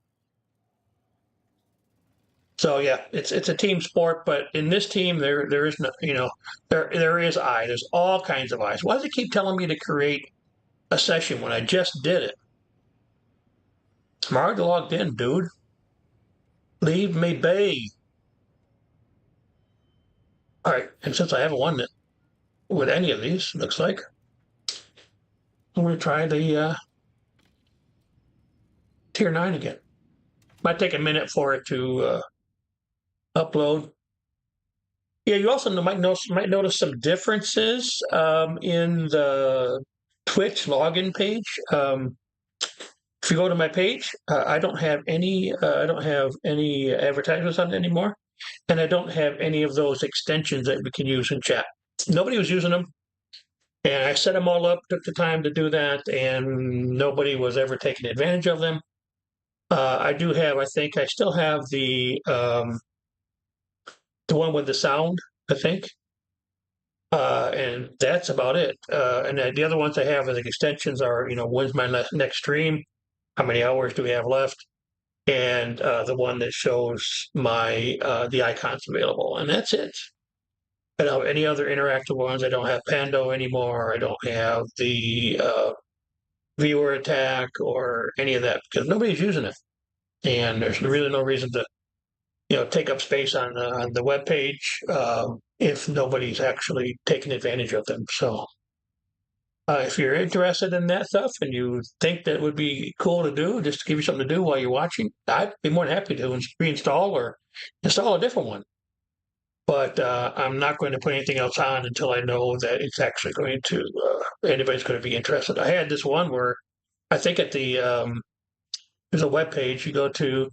So yeah, it's a team sport, but in this team there is no, there is I. There's all kinds of I's. Why does it keep telling me to create a session when I just did it? I'm already logged in, dude. Leave me be. All right, and since I haven't won it with any of these, looks like I'm going to try the tier 9 again. Might take a minute for it to upload. Yeah, you also might notice some differences in the Twitch login page. If you go to my page, I don't have any advertisements on it anymore, and I don't have any of those extensions that we can use in chat. Nobody was using them, and I set them all up. Took the time to do that, and nobody was ever taking advantage of them. I do have. I think I still have the one with the sound, I think. And that's about it. And the other ones I have as extensions are, when's my next stream? How many hours do we have left? And the one that shows my the icons available, and that's it. I don't have any other interactive ones. I don't have Pando anymore. I don't have the viewer attack or any of that because nobody's using it, and there's really no reason to take up space on the web page if nobody's actually taking advantage of them. So if you're interested in that stuff and you think that would be cool to do, just to give you something to do while you're watching, I'd be more than happy to reinstall or install a different one. But I'm not going to put anything else on until I know that it's actually going to anybody's going to be interested. I had this one where I think at the there's a web page you go to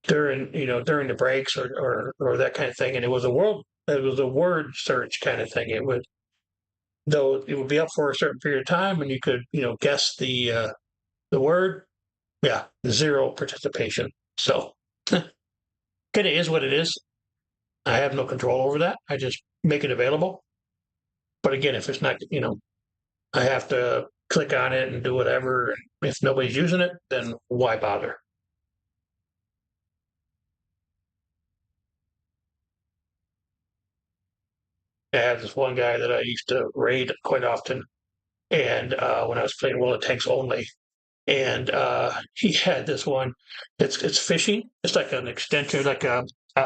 during the breaks or that kind of thing, and it was a word search kind of thing. It would be up for a certain period of time, and you could guess the word. Yeah, 0 participation. So it is what it is. I have no control over that. I just make it available. But again, if it's not, I have to click on it and do whatever. And if nobody's using it, then why bother? I have this one guy that I used to raid quite often, and when I was playing World of Tanks only, and he had this one. It's fishing. It's like an extension, like a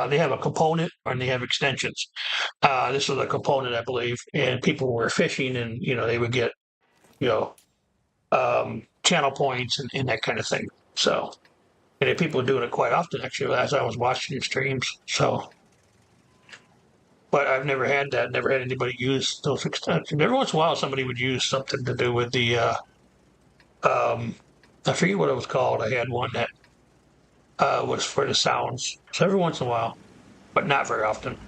they have a component and they have extensions. This was a component, I believe, and people were fishing, and they would get you know channel points and that kind of thing. So, and people were doing it quite often actually as I was watching streams. So, but I've never had that. Never had anybody use those extensions. Every once in a while, somebody would use something to do with the. Um, I forget what it was called. I had one that was for the sounds. So every once in a while, but not very often.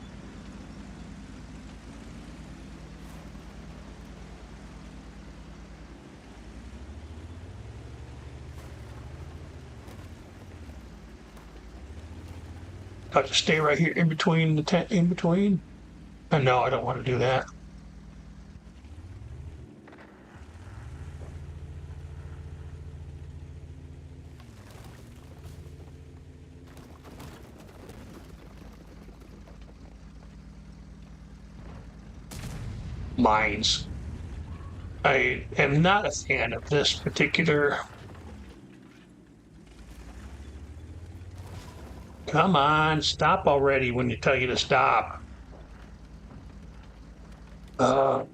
I have to stay right here in between in between. And no, I don't want to do that. Mines. I am not a fan of this particular. Come on, stop already when you tell you to stop. Uh,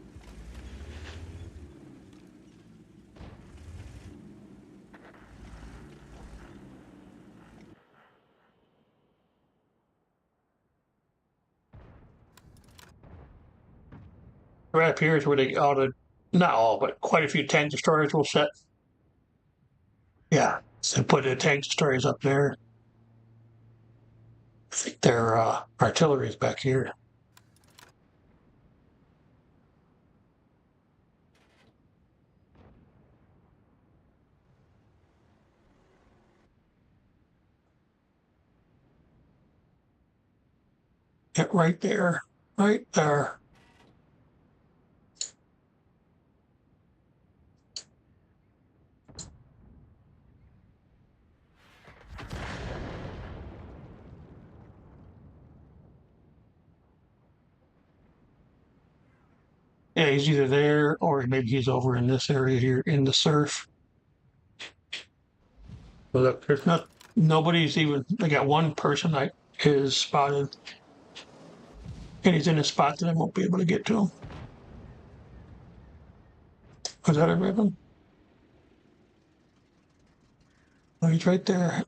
right up here is where they all the, not all, but quite a few tank destroyers will set. Yeah, so put the tank destroyers up there. I think their artillery is back here. Yeah, right there, right there. Yeah, he's either there or maybe he's over in this area here in the surf. But look, there's nobody's even. I got one person I is spotted, and he's in a spot that I won't be able to get to him. Was that a ribbon? Oh, he's right there.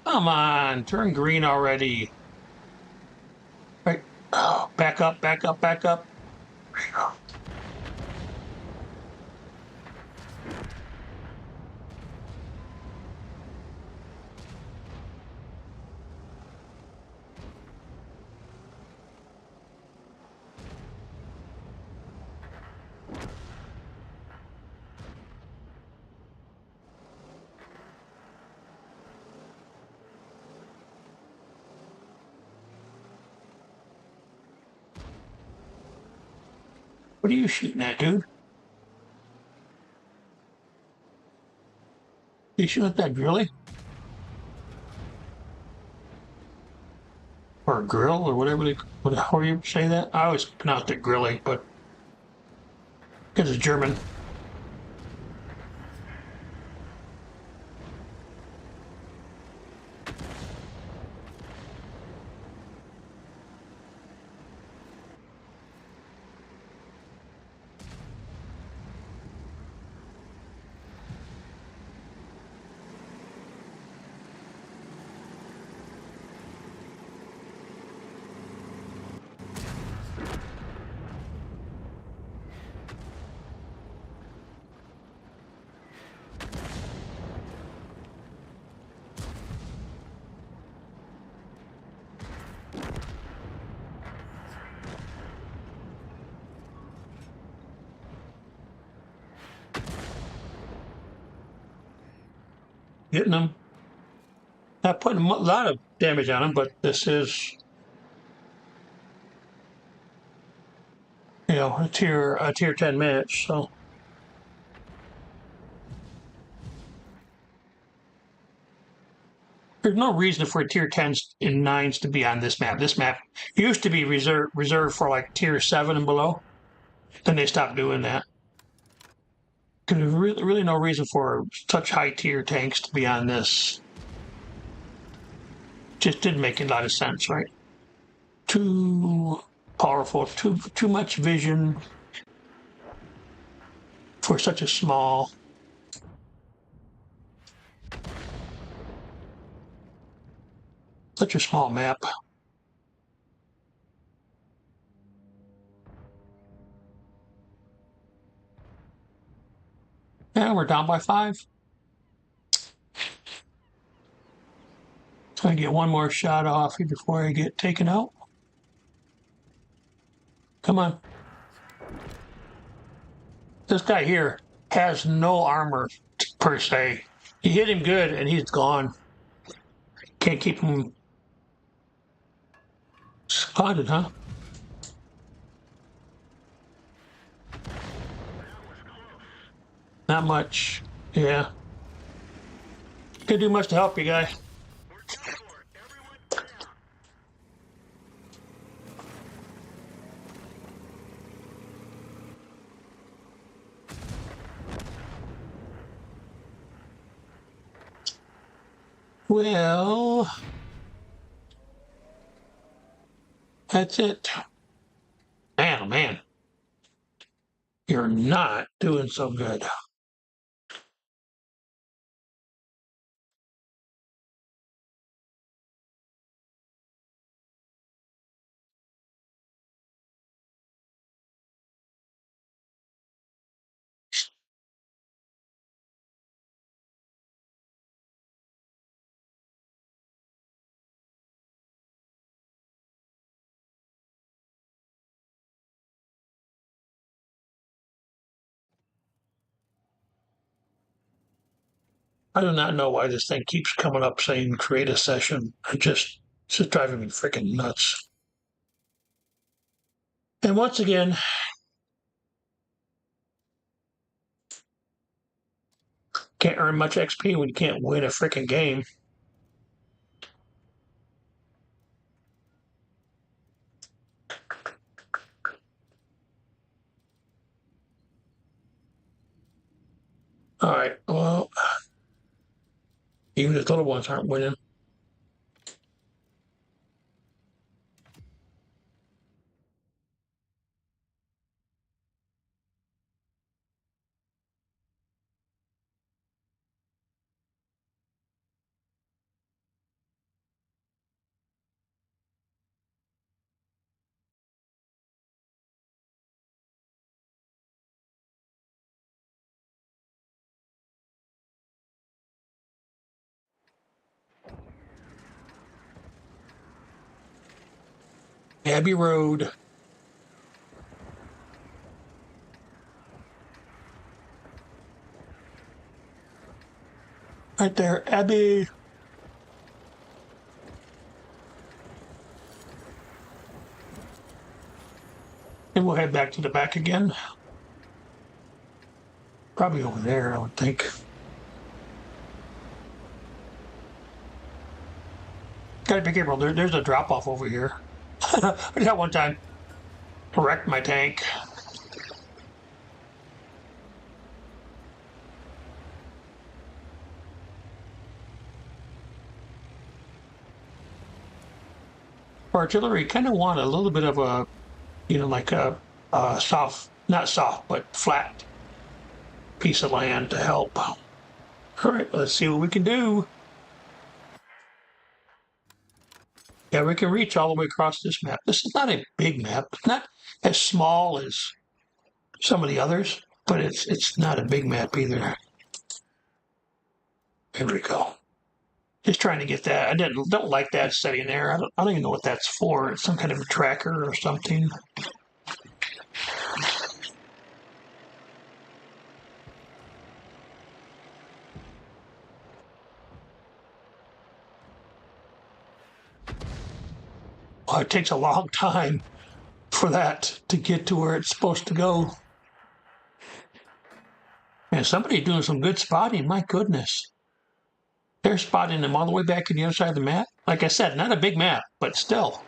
Come on, turn green already. Right. Oh, back up, back up, back up. There you go. What are you shooting at, dude? You shooting at that grilly? Or a grill or whatever however you say that? I always pronounce it grilly, but because it's German. getting them. Not putting a lot of damage on them, but this is, you know, a tier 10 match. So there's no reason for tier 10s and 9s to be on this map. This map used to be reserved for like tier 7 and below. Then they stopped doing that. Because there's really no reason for such high tier tanks to be on this. Just didn't make a lot of sense, right? Too powerful, too much vision for such a small map. Yeah, we're down by 5. So I get one more shot off here before I get taken out. Come on. This guy here has no armor per se. You hit him good and he's gone. Can't keep him spotted, huh? Not much. Yeah. Can't do much to help you, guy. Well, that's it. Man, oh man. You're not doing so good. I do not know why this thing keeps coming up saying create a session. It's just driving me freaking nuts. And once again, can't earn much XP when you can't win a freaking game. All right, well, even the little ones aren't winning. Abbey Road. Right there, Abbey. And we'll head back to the back again. Probably over there, I would think. Gotta be careful. There's a drop off over here. I did that one time. Wrecked my tank. For artillery, kind of want a little bit of a, you know, like a soft, not soft, but flat piece of land to help. All right, let's see what we can do. Yeah, we can reach all the way across this map. This is not a big map. It's not as small as some of the others, but it's not a big map either. Here we go. Just trying to get that. I don't like that setting there. I don't even know what that's for. It's some kind of a tracker or something. Oh, it takes a long time for that to get to where it's supposed to go. And somebody's doing some good spotting. My goodness. They're spotting them all the way back to the other side of the map. Like I said, not a big map, but still.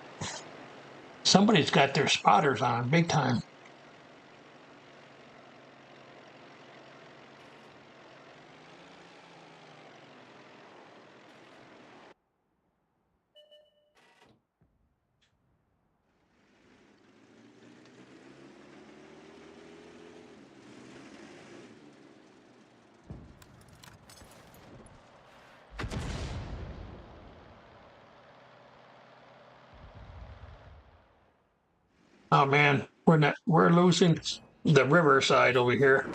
Somebody's got their spotters on big time. Oh man, we're losing the riverside over here.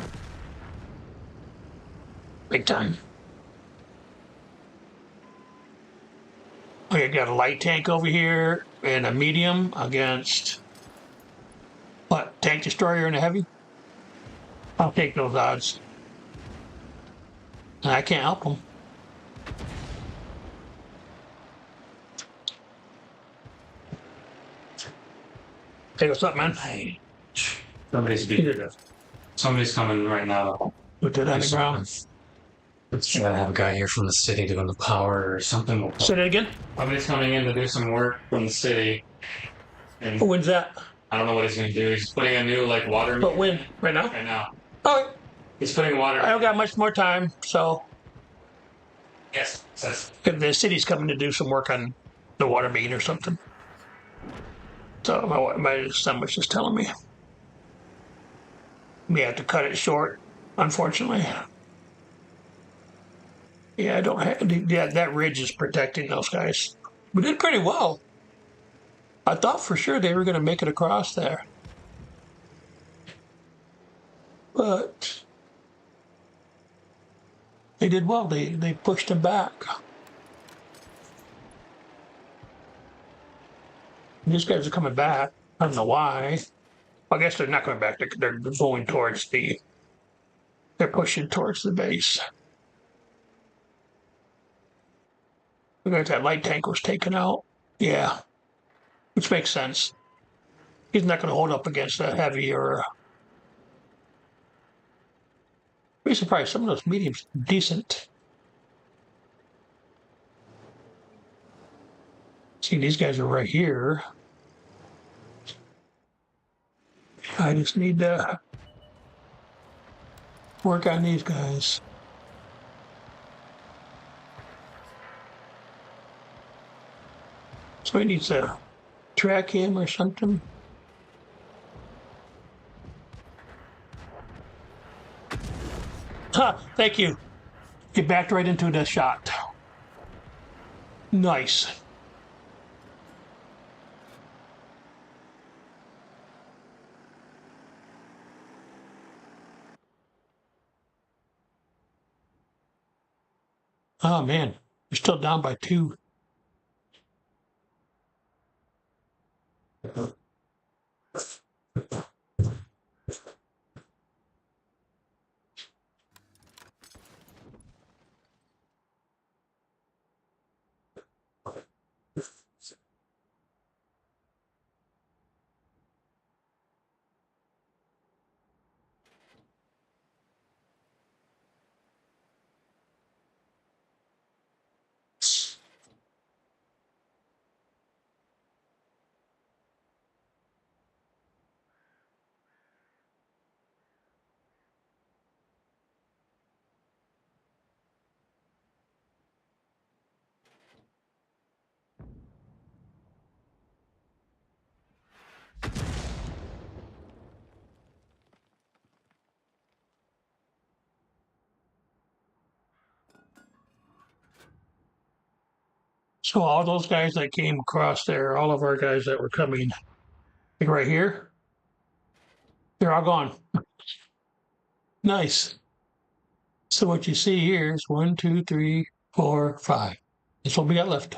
Big time. We got a light tank over here and a medium against what? Tank destroyer and a heavy? I'll take those odds. I can't help them. Hey, what's up, man? Hey, somebody's coming right now. Put that on the ground. Gotta have a guy here from the city doing the power or something. Say that again? Somebody's coming in to do some work from the city. And When's that? I don't know what he's gonna do. He's putting a new water But when? Right now? right now. All right. He's putting water. I don't got much more time, so Yes, says if the city's coming to do some work on the water main or something. So my son was just telling me we have to cut it short, unfortunately. Yeah, I don't have. Yeah, that ridge is protecting those guys. We did pretty well. I thought for sure they were going to make it across there, but they did well. They pushed them back. These guys are coming back. I don't know why. I guess they're not coming back. They're going towards the. They're pushing towards the base. Because that light tank was taken out. Yeah, which makes sense. He's not going to hold up against a heavy or. Be surprised. Some of those mediums decent. See, these guys are right here. I just need to work on these guys. So he needs to track him or something. Ha! Thank you. He backed right into the shot. Nice. Oh man, we're still down by 2. So all those guys that came across there, all of our guys that were coming, like right here, they're all gone. Nice. So what you see here is 1, 2, 3, 4, 5. That's what we got left.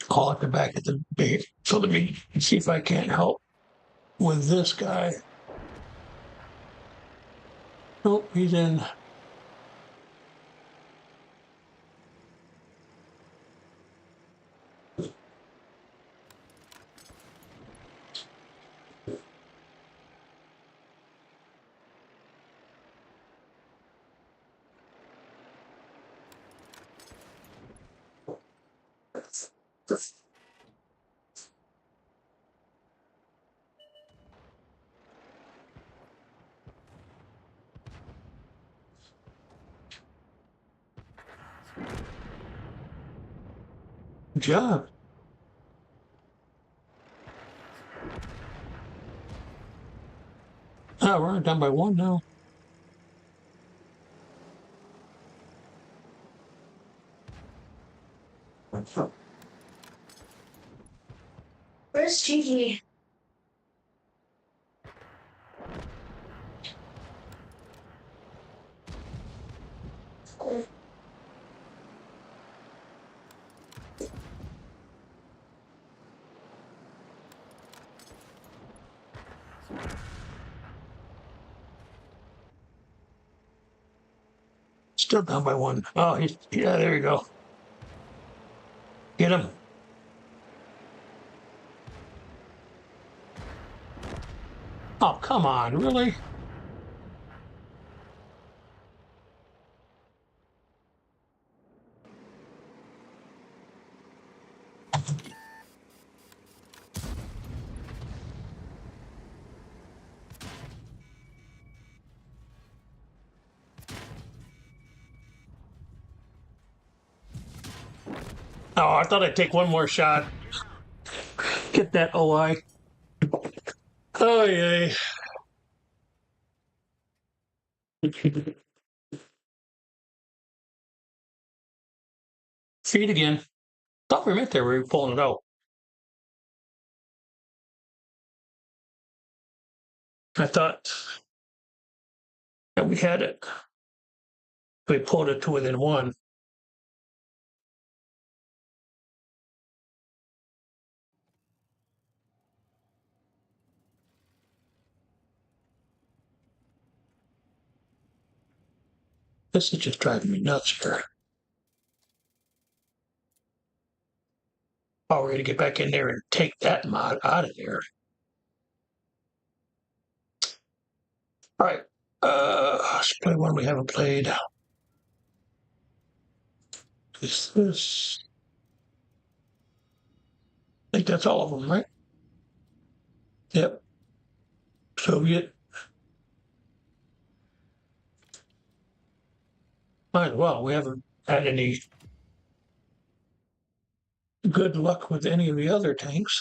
All at the back of the base. So let me see if I can't help with this guy. Nope, he's in. Good job. Oh, we're down by one now. Where's Cheeky? Still down by one. Oh, yeah, there you go. Get him. Oh, come on, really? Oh, I thought I'd take one more shot. Get that OI. Oh, yay. Feed again. Thought we meant there. We were pulling it out. I thought that we had it. We pulled it to within one. This is just driving me nuts here. Oh, we're gonna get back in there and take that mod out of there. All right. Let's play one we haven't played. Is this? I think that's all of them, right? Yep. Soviet. Might as well. We haven't had any good luck with any of the other tanks.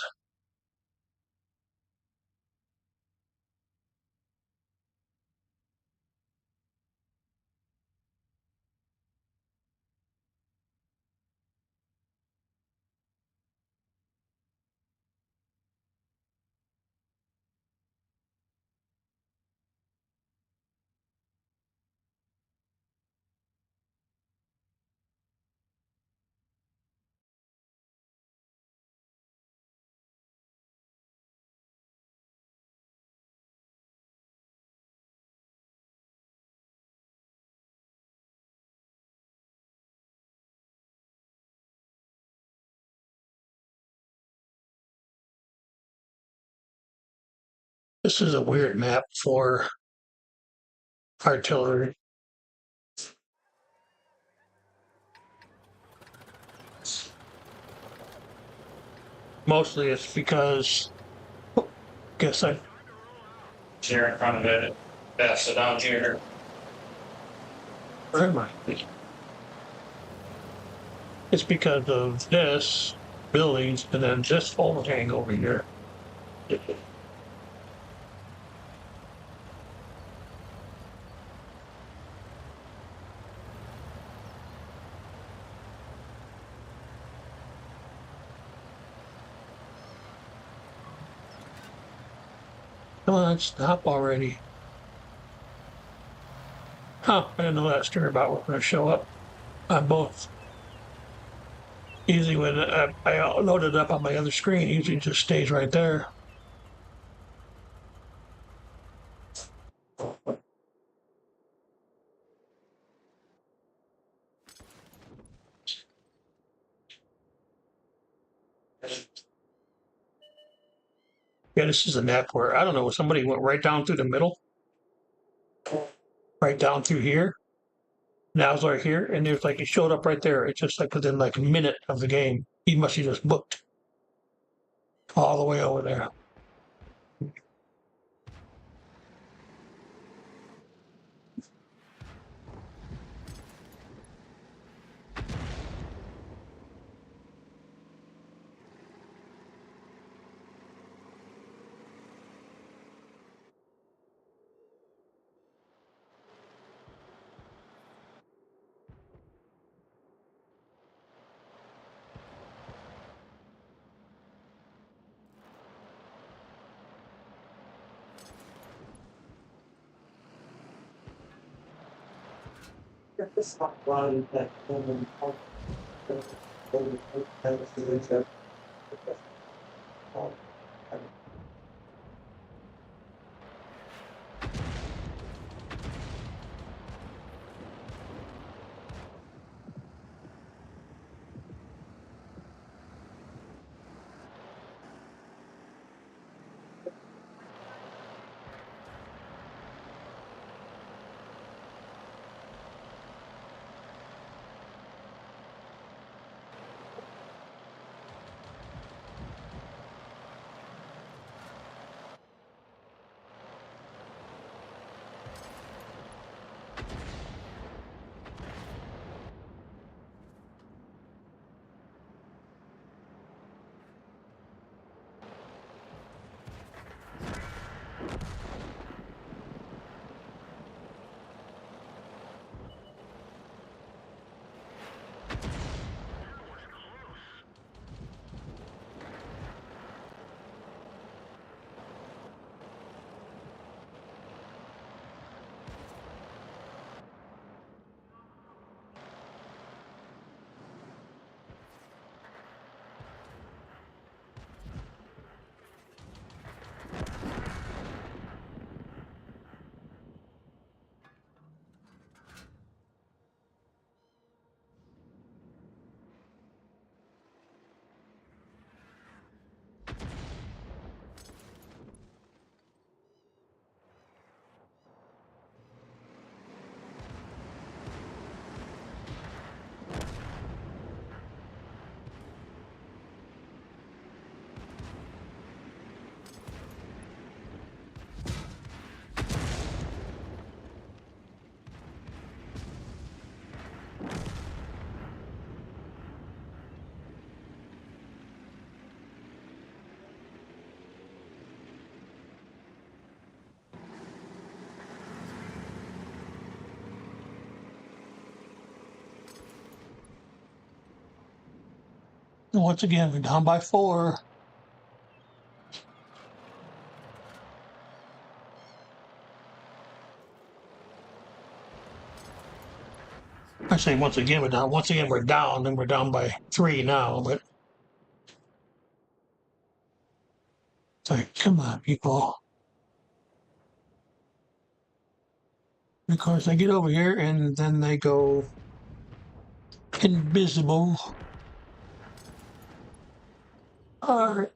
This is a weird map for artillery. Mostly it's because, guess I. Here in front of it. Pass it down here. Where am I? It's because of this buildings and then this overhang over here. Come on, stop already. Huh, I didn't know that turnabout was going to show up on both. Usually when I load it up on my other screen, it usually just stays right there. Yeah, this is a map where, I don't know, somebody went right down through the middle, right down through here. Now it's right here, and there's like, it showed up right there. It's just like within like a minute of the game. He must have just booked all the way over there. And once again, we're down by 4. I say once again we're down. Once again we're down, and we're down by 3 now. But it's like, come on, people. Of course, they get over here and then they go invisible. All right.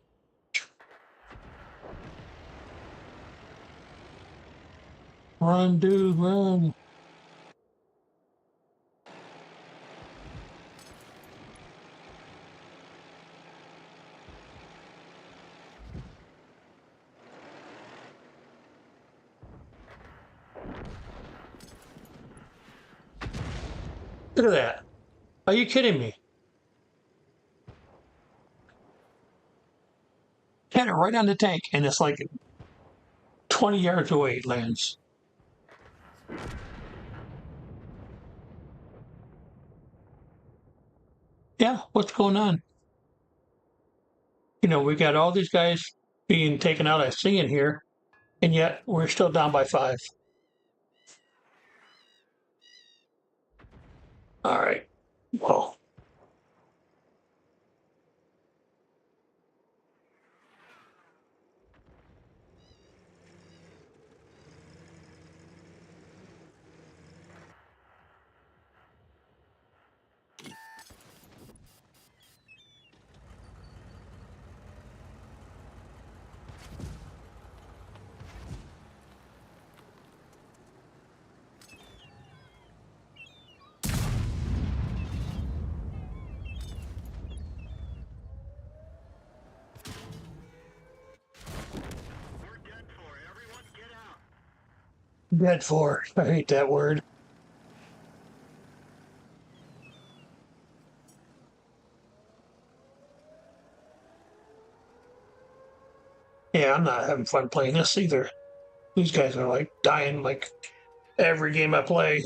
Run, dude, run. Look at that. Are you kidding me? Had it right on the tank, and it's like 20 yards away it lands. Yeah, what's going on? You know, we got all these guys being taken out, I see in here, and yet we're still down by 5. All right. Well, Dead for. I hate that word. Yeah, I'm not having fun playing this either. These guys are like dying like every game I play.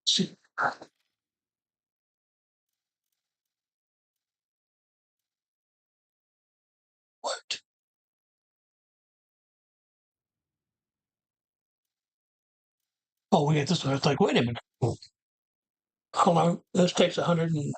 See, what? Oh, we get this one. It's like, wait a minute. How long? This takes 117.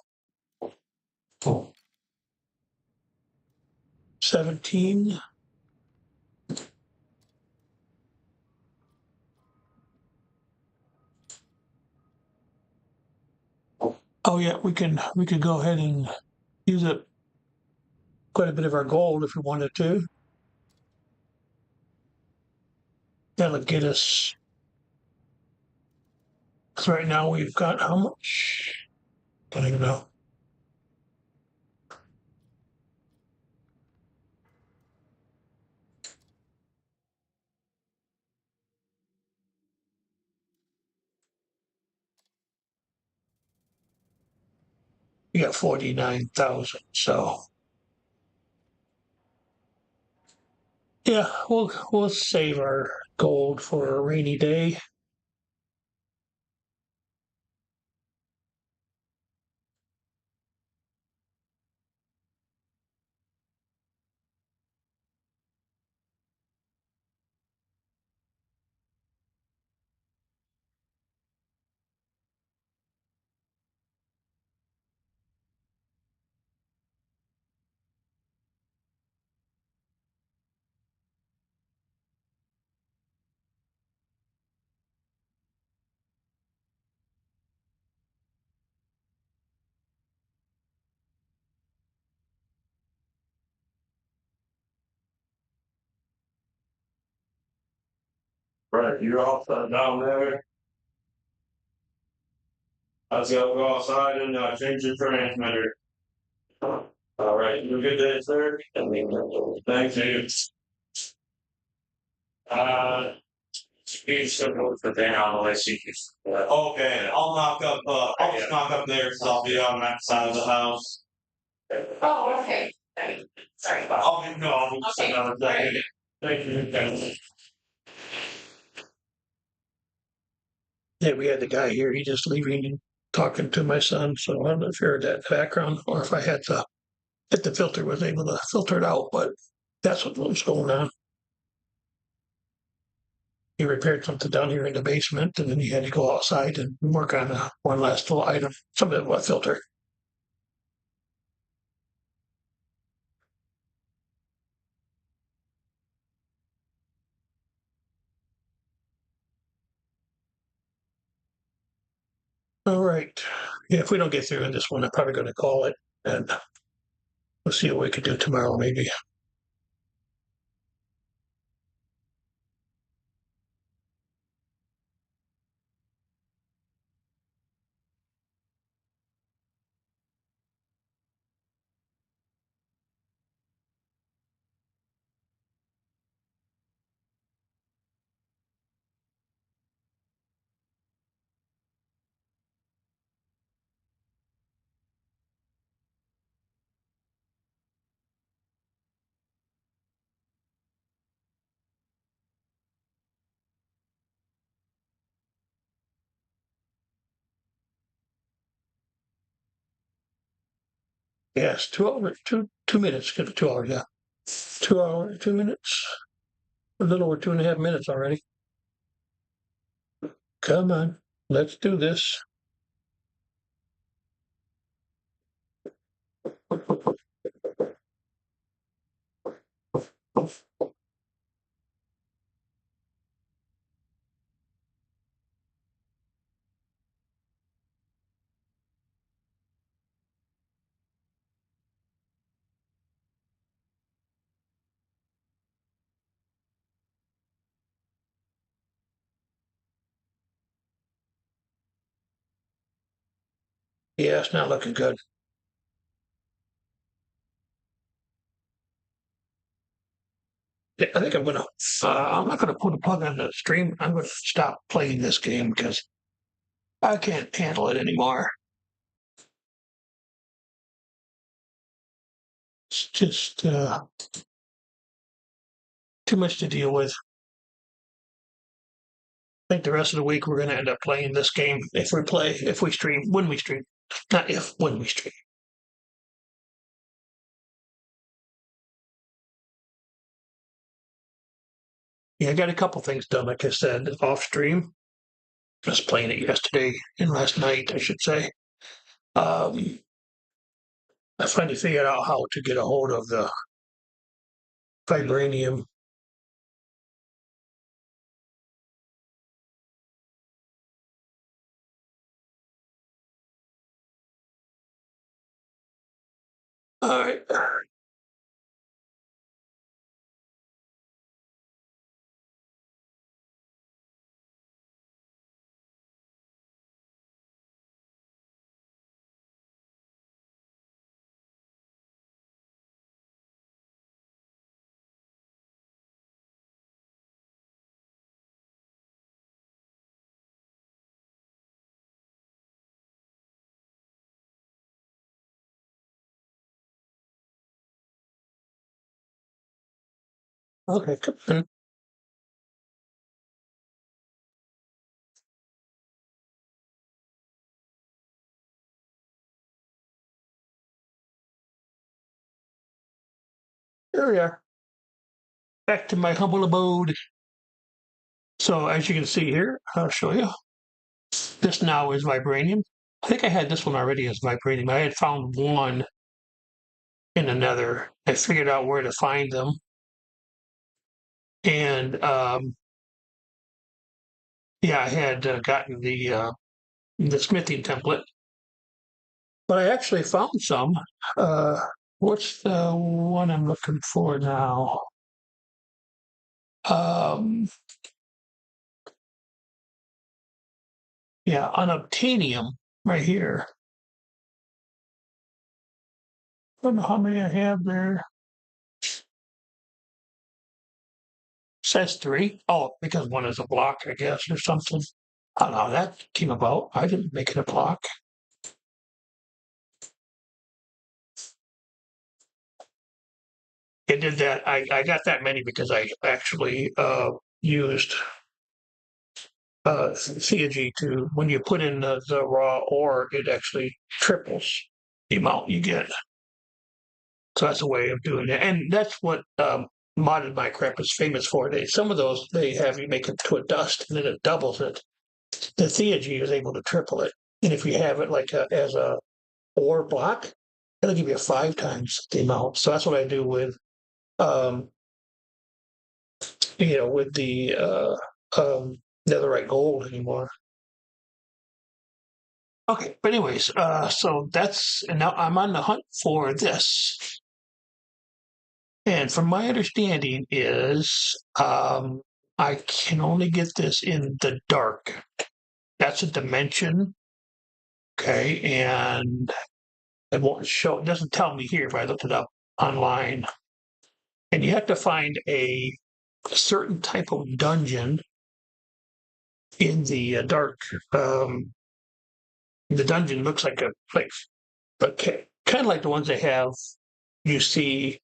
Oh yeah, we could go ahead and use up quite a bit of our gold if we wanted to. That'll get us. Because right now we've got how much? I don't even know. We got 49,000. So yeah, we'll save our gold for a rainy day. Right, you're all down there. I was gonna go outside and change the transmitter. All right, you have a good day, sir. Thank you. Uh, He's simple for down unless you can. Okay, I'll knock up. I'll just knock up there because I'll be on that side of the house. Oh, okay. Sorry about I'll just Okay. another second. Thank you. Yeah, we had the guy here. He just leaving and talking to my son. So I don't know if you heard that in the background or if I had to hit the filter, was able to filter it out, but that's what was going on. He repaired something down here in the basement, and then he had to go outside and work on one last little item, some of what filter. All right. Yeah, if we don't get through in this one, I'm probably going to call it, and we'll see what we can do tomorrow, maybe. Yes, 2 hours, 2 minutes. Get to 2 hours, yeah. 2 hours, 2 minutes. A little over 2.5 minutes already. Come on, let's do this. Yeah, it's not looking good. Yeah, I think I'm gonna. I'm not gonna put a plug on the stream. I'm gonna stop playing this game because I can't handle it anymore. It's just too much to deal with. I think the rest of the week we're gonna end up playing this game if we stream, when we stream, not if, when we stream. Yeah, I got a couple things done, like I said, off stream. I was playing it yesterday and last night, I should say. Um, I finally figured out how to get a hold of the vibranium. All right. Okay, come on. Here we are. Back to my humble abode. So as you can see here, I'll show you. This now is vibranium. I think I had this one already as vibranium. I had found one in another. I figured out where to find them. And yeah, I had gotten the smithing template, but I actually found some. Uh, what's the one I'm looking for now? Um, yeah, unobtainium right here. I don't know how many I have there. Says three. Oh, because one is a block, I guess, or something. I don't know. How that came about. I didn't make it a block. It did that. I got that many because I actually used CG to, when you put in the raw ore, it actually triples the amount you get. So that's a way of doing it. And that's what modded Minecraft is famous for. Some of those, they have you make it to a dust and then it doubles it. The Theurgy is able to triple it. And if you have it like as a ore block, it'll give you 5 times the amount. So that's what I do with, um, with the netherite gold anymore. Okay, but anyways, so that's, and now I'm on the hunt for this. And from my understanding is, I can only get this in the dark. That's a dimension. Okay, and it won't show. It doesn't tell me here, but I looked it up online. And you have to find a certain type of dungeon in the dark. The dungeon looks like a place, but kind of like the ones they have you see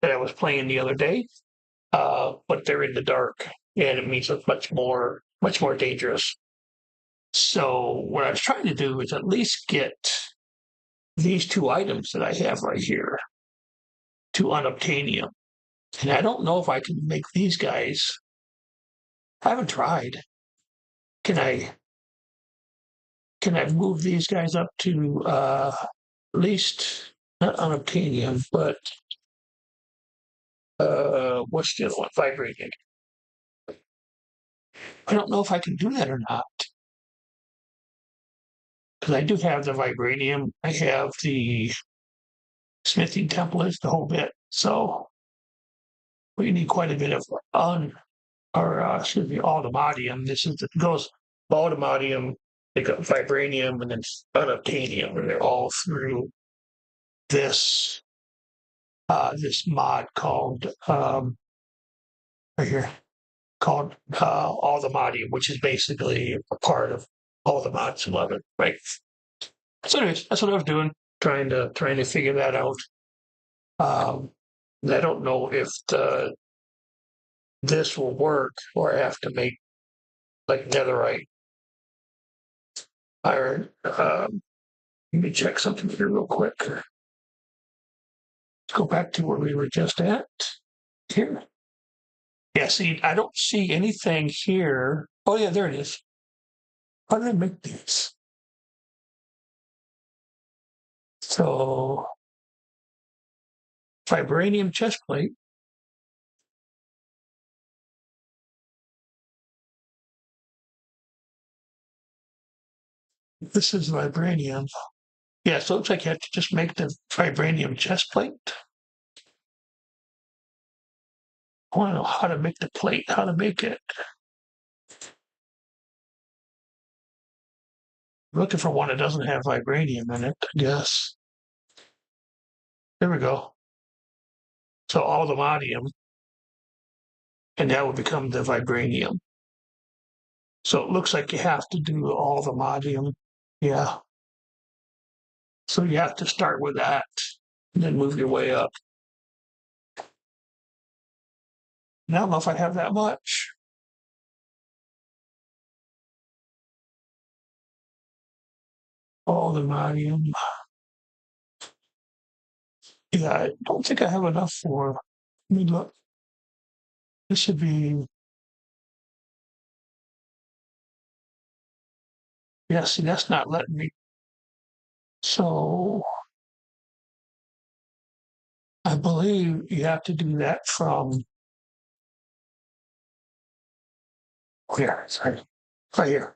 that I was playing the other day. But they're in the dark, and it means it's much more dangerous. So what I was trying to do is at least get these two items that I have right here to unobtainium. And I don't know if I can make these guys. I haven't tried. Can I move these guys up to at least not unobtainium, but what's the other one? Vibranium. I don't know if I can do that or not. Because I do have the vibranium, I have the smithing templates, the whole bit. So we need quite a bit of automatium. This is it goes automatium, they got vibranium, and then unobtainium, and they're all through this this mod called right here called Automatium, which is basically a part of all the mods 11, right? So anyways, that's what I was doing, trying to figure that out. I don't know if this will work, or I have to make like netherite iron. Let me check something here real quick. Let's go back to where we were just at here. Yeah, see, I don't see anything here. Oh yeah, there it is. How did I make these? So vibranium chest plate. This is vibranium. Yeah, so it looks like you have to just make the vibranium chest plate. I want to know how to make the plate, how to make it. I'm looking for one that doesn't have vibranium in it, I guess. There we go. So all the modium, and that would become the vibranium. So it looks like you have to do all the modium. Yeah. So you have to start with that and then move your way up. And I don't know if I have that much. All the modium. Yeah, I don't think I have enough for. Let me look. This should be. Yeah, see, that's not letting me. So I believe you have to do that from where? Sorry, right here.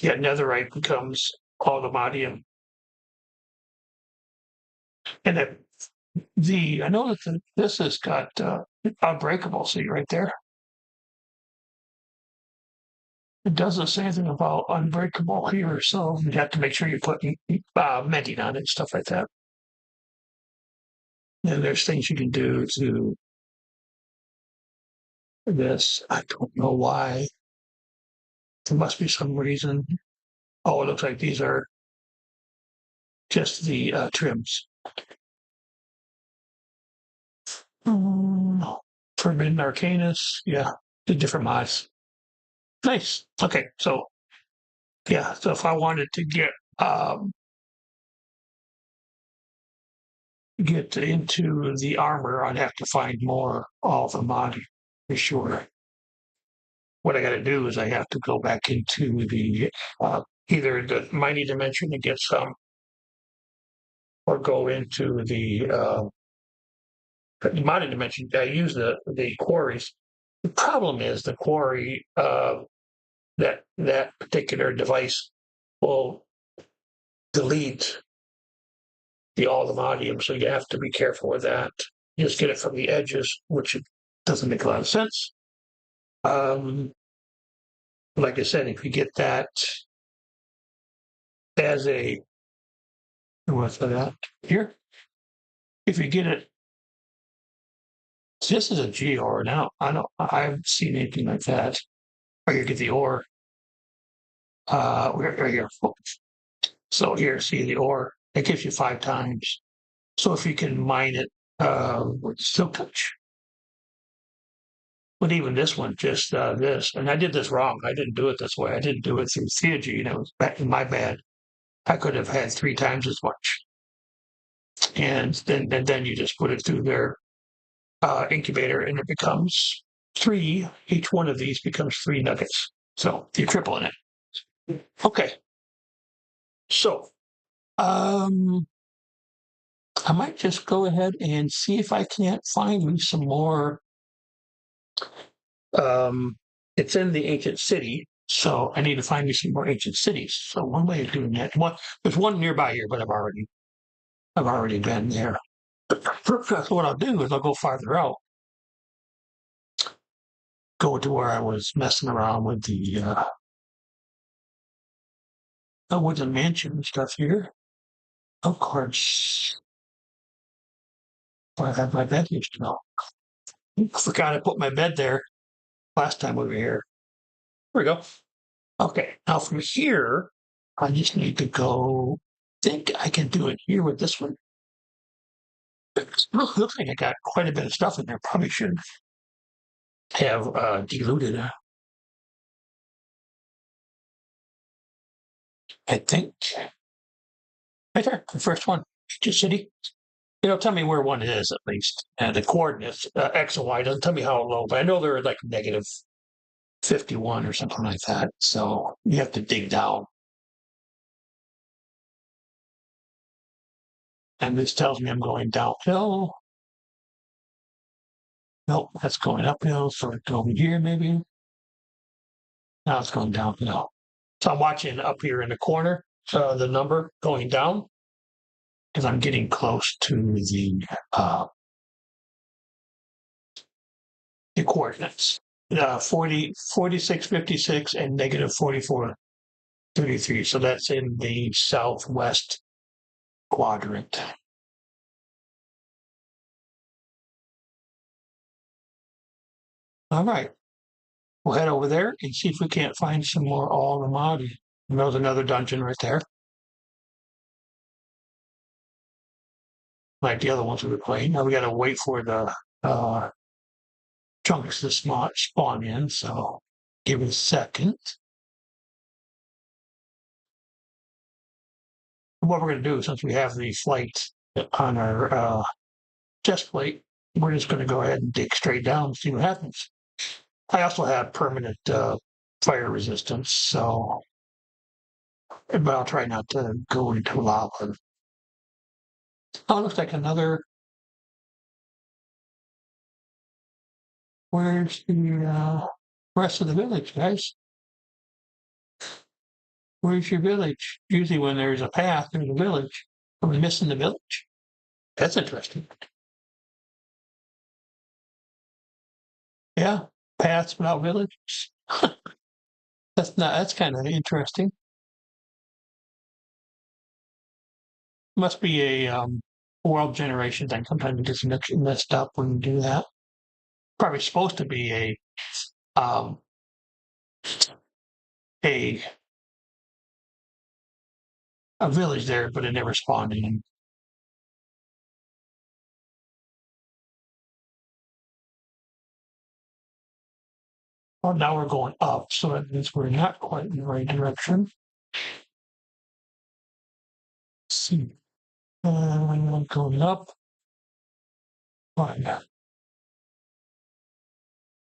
Yeah, netherite becomes automatium. And I know that this has got unbreakable. See right there. It doesn't say anything about unbreakable here, so you have to make sure you put mending on it and stuff like that. And there's things you can do to this. I don't know why. There must be some reason. Oh, it looks like these are just the trims. Forbidden Arcanus, yeah, the different mods. Nice. Okay, so yeah, so if I wanted to get into the armor, I'd have to find more of the mod for sure. What I got to do is I have to go back into the either the mighty dimension to get some, or go into the mighty dimension. I use the quarries. The problem is the quarry that particular device will delete the all-the-modium, so you have to be careful with that. You just get it from the edges, which doesn't make a lot of sense. Like I said, if you get that as a what's that here? If you get it, this is a G ore now. I haven't seen anything like that. Or you get the ore. Right here. So here, see the ore. It gives you 5 times. So if you can mine it with silk touch. But even this one, just this, and I did this wrong. I didn't do it this way. I didn't do it through Theogene. It was my bad. I could have had 3 times as much. and then you just put it through their incubator, and it becomes three. Each one of these becomes 3 nuggets. So you're tripling it. Okay. So I might just go ahead and see if I can't find me some more. Um, it's in the ancient city, so I need to find me some more ancient cities. So one way of doing that, there's one nearby here, but I've already been there. So what I'll do is I'll go farther out, go to where I was messing around with the mansion and stuff here. Of course, I have my bed used to know. I forgot I put my bed there last time we were here. Here we go. Okay, now from here, I just need to go. Think I can do it here with this one. Looks like I got quite a bit of stuff in there. Probably should have diluted. I think right there, the first one, just city. Tell me where one is at least, and the coordinates x and y doesn't tell me how low, but I know they're like negative 51 or something like that. So you have to dig down. And this tells me I'm going downhill. Nope, that's going uphill. So it's over here maybe. Now it's going downhill. So I'm watching up here in the corner, the number going down, because I'm getting close to the coordinates. 4656 and negative 4433. So that's in the southwest quadrant. All right. We'll head over there and see if we can't find some more all the mod. There's another dungeon right there. Like the other ones we were playing. Now we got to wait for the chunks to spawn in. So give it a second. What we're going to do, since we have the flight on our chest plate, we're just going to go ahead and dig straight down and see what happens. I also have permanent fire resistance, so but I'll try not to go into lava. Oh, it looks like another. Where's the rest of the village, guys? Where's your village? Usually, when there's a path, there's a village. Are we missing the village? That's interesting. Yeah, paths without villages. That's kind of interesting. Must be a world generation thing. Sometimes it gets messed up when you do that. Probably supposed to be um, a a village there, but it never spawned in. Well, now we're going up, so that means we're not quite in the right direction. Let's see. Going up. Going up.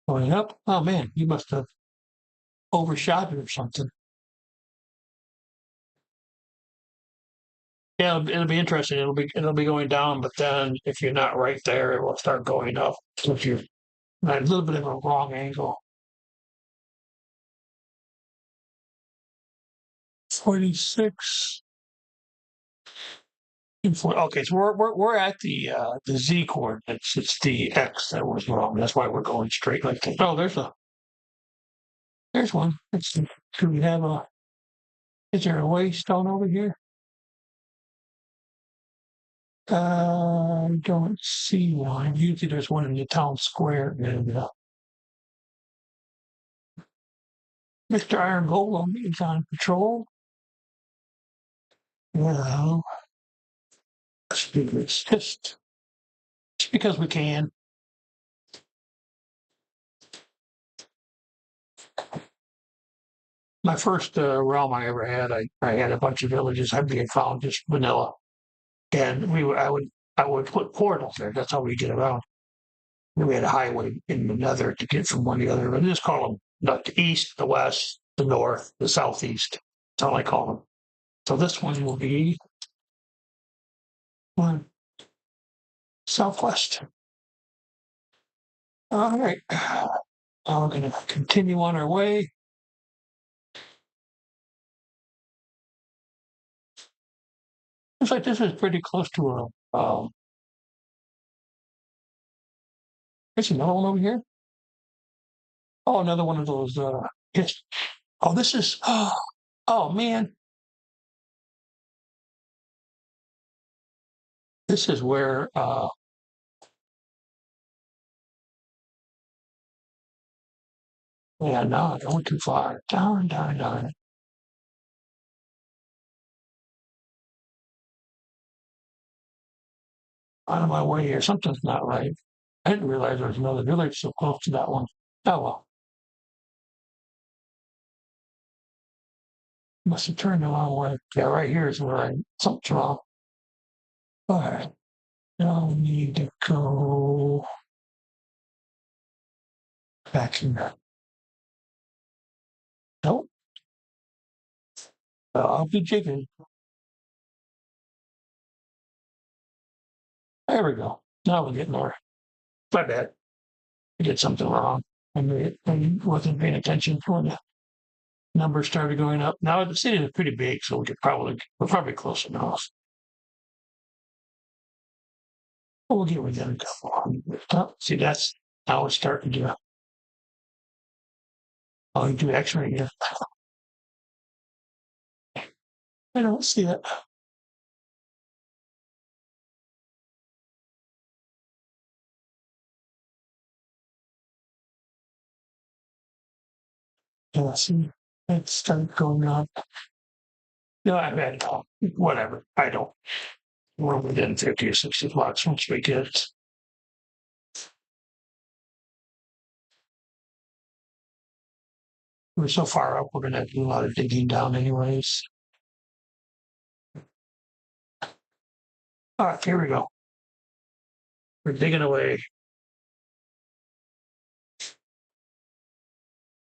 Going up. Oh man, you must have overshot it or something. Yeah, it'll be interesting. It'll be going down, but then if you're not right there, it will start going up. So if you're at a little bit of a wrong angle. 46. Okay, so we're at the z coordinates. It's the x that was wrong. That's why we're going straight like that. Oh, there's one. Let's see. Do we have a? Is there a waystone over here? I don't see one. Usually there's one in the town square. And Mr. Iron Golem is on patrol. Well, let's do this just because we can. My first realm I ever had, I had a bunch of villages. I'd be found just vanilla. and I would put portals there. That's how we get around. We had a highway in the nether to get from one to the other. I just call them the east, the west, the north, the southeast. That's all I call them. So this one will be one southwest. All right. Now we're going to continue on our way. Looks like this is pretty close to a. There's another one over here. Oh, another one of those. Yes. Oh, this is. Oh man, this is where. Yeah, no, I went too far. Darn. Out of my way here. Something's not right. I didn't realize there was another village so close to that one. Oh well. Must have turned the wrong way. Yeah, right here is where something's wrong. All right. Now we need to go back here. Nope. I'll be jigging. There we go. Now we're getting there. My bad. I did something wrong. I wasn't paying attention when the numbers started going up. Now the city is pretty big, so we're probably close enough. We'll get within a couple on. See, that's now we're starting to. Oh, you do X-ray here. I don't see it. Yeah, see, it started going up. No, I mean, whatever. I don't. We're within 50 or 60 blocks once we get. We're so far up, we're going to do a lot of digging down, anyways. All right, here we go. We're digging away.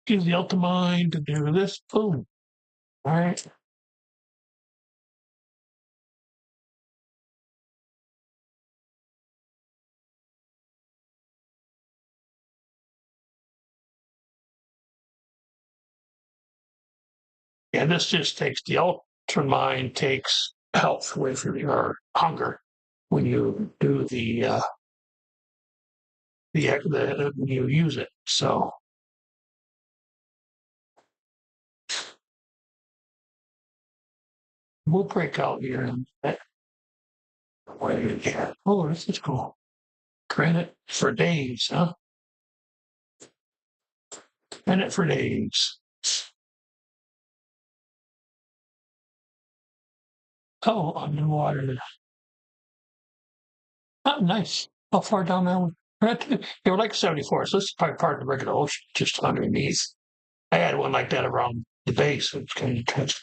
Use the Ultimine to do this. Boom. All right. Yeah, this just takes the Ultramine takes health away from your hunger when you do when you use it. So we'll break out here in that way. Yeah. Oh, this is cool. Granite for days, huh? Granite for days. Oh, underwater. Oh, nice. How far down that one? They were like 74, so this is probably part of the regular ocean, just underneath. I had one like that around the base. It's kind of touch.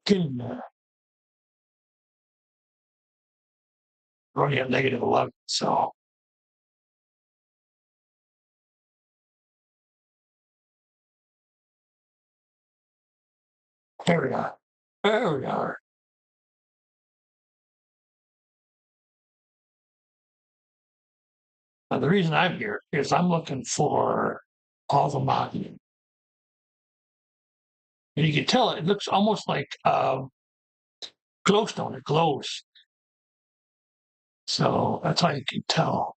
Getting running at negative 11. So there we are. There we are. Now, the reason I'm here is I'm looking for all the modules. And you can tell it looks almost like glowstone. It glows. So that's how you can tell.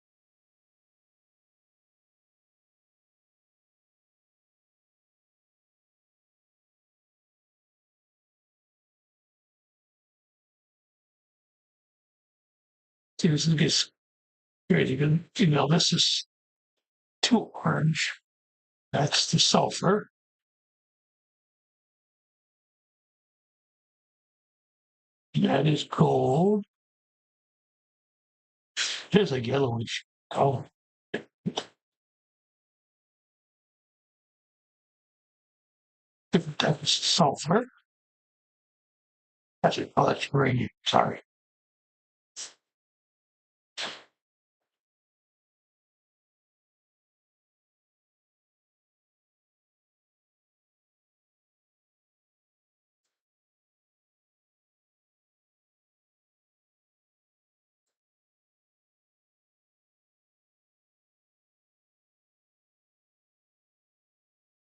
See, this is just Here you can, this is too orange. That's the sulfur. That is gold. Here's a yellowish color. Different type of sulfur. That's it. Oh, that's uranium. Sorry.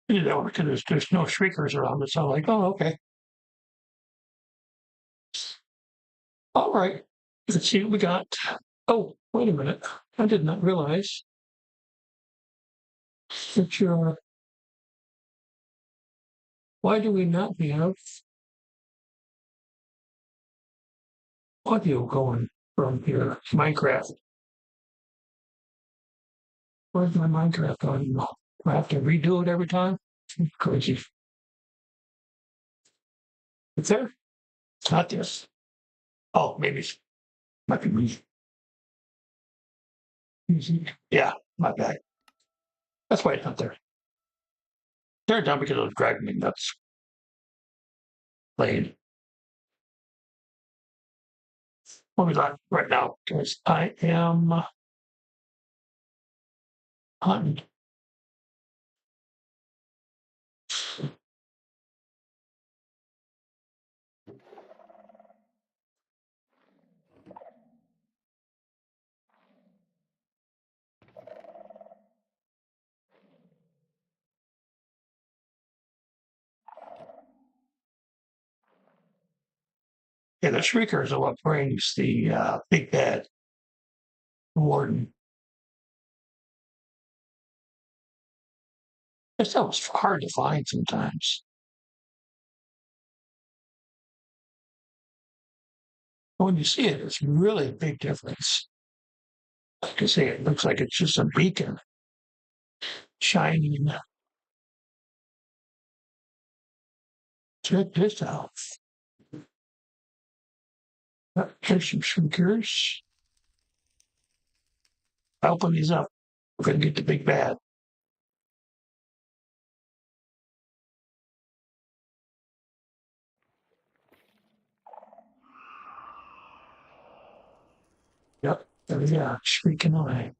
Because there's no shriekers around it. So I'm like, oh, okay. All right. Let's see what we got. Oh, wait a minute. I did not realize that you're. Why do we not have audio going from here? Minecraft. Where's my Minecraft audio? Do I have to redo it every time? Crazy. It's there? It's not this. Oh, maybe it's might be me. Yeah, my bad. That's why it's not there. Tear it down because it was dragging me nuts. Playing. What we got right now? Because I am hunting. Yeah, the shriekers are what brings the big bad warden. It's so hard to find sometimes. But when you see it, it's really a big difference. Like I say, it looks like it's just a beacon shining. Check this out. Here's some shriekers. I open these up. We're going to get the big bad. Yep, there we are, shrieking away.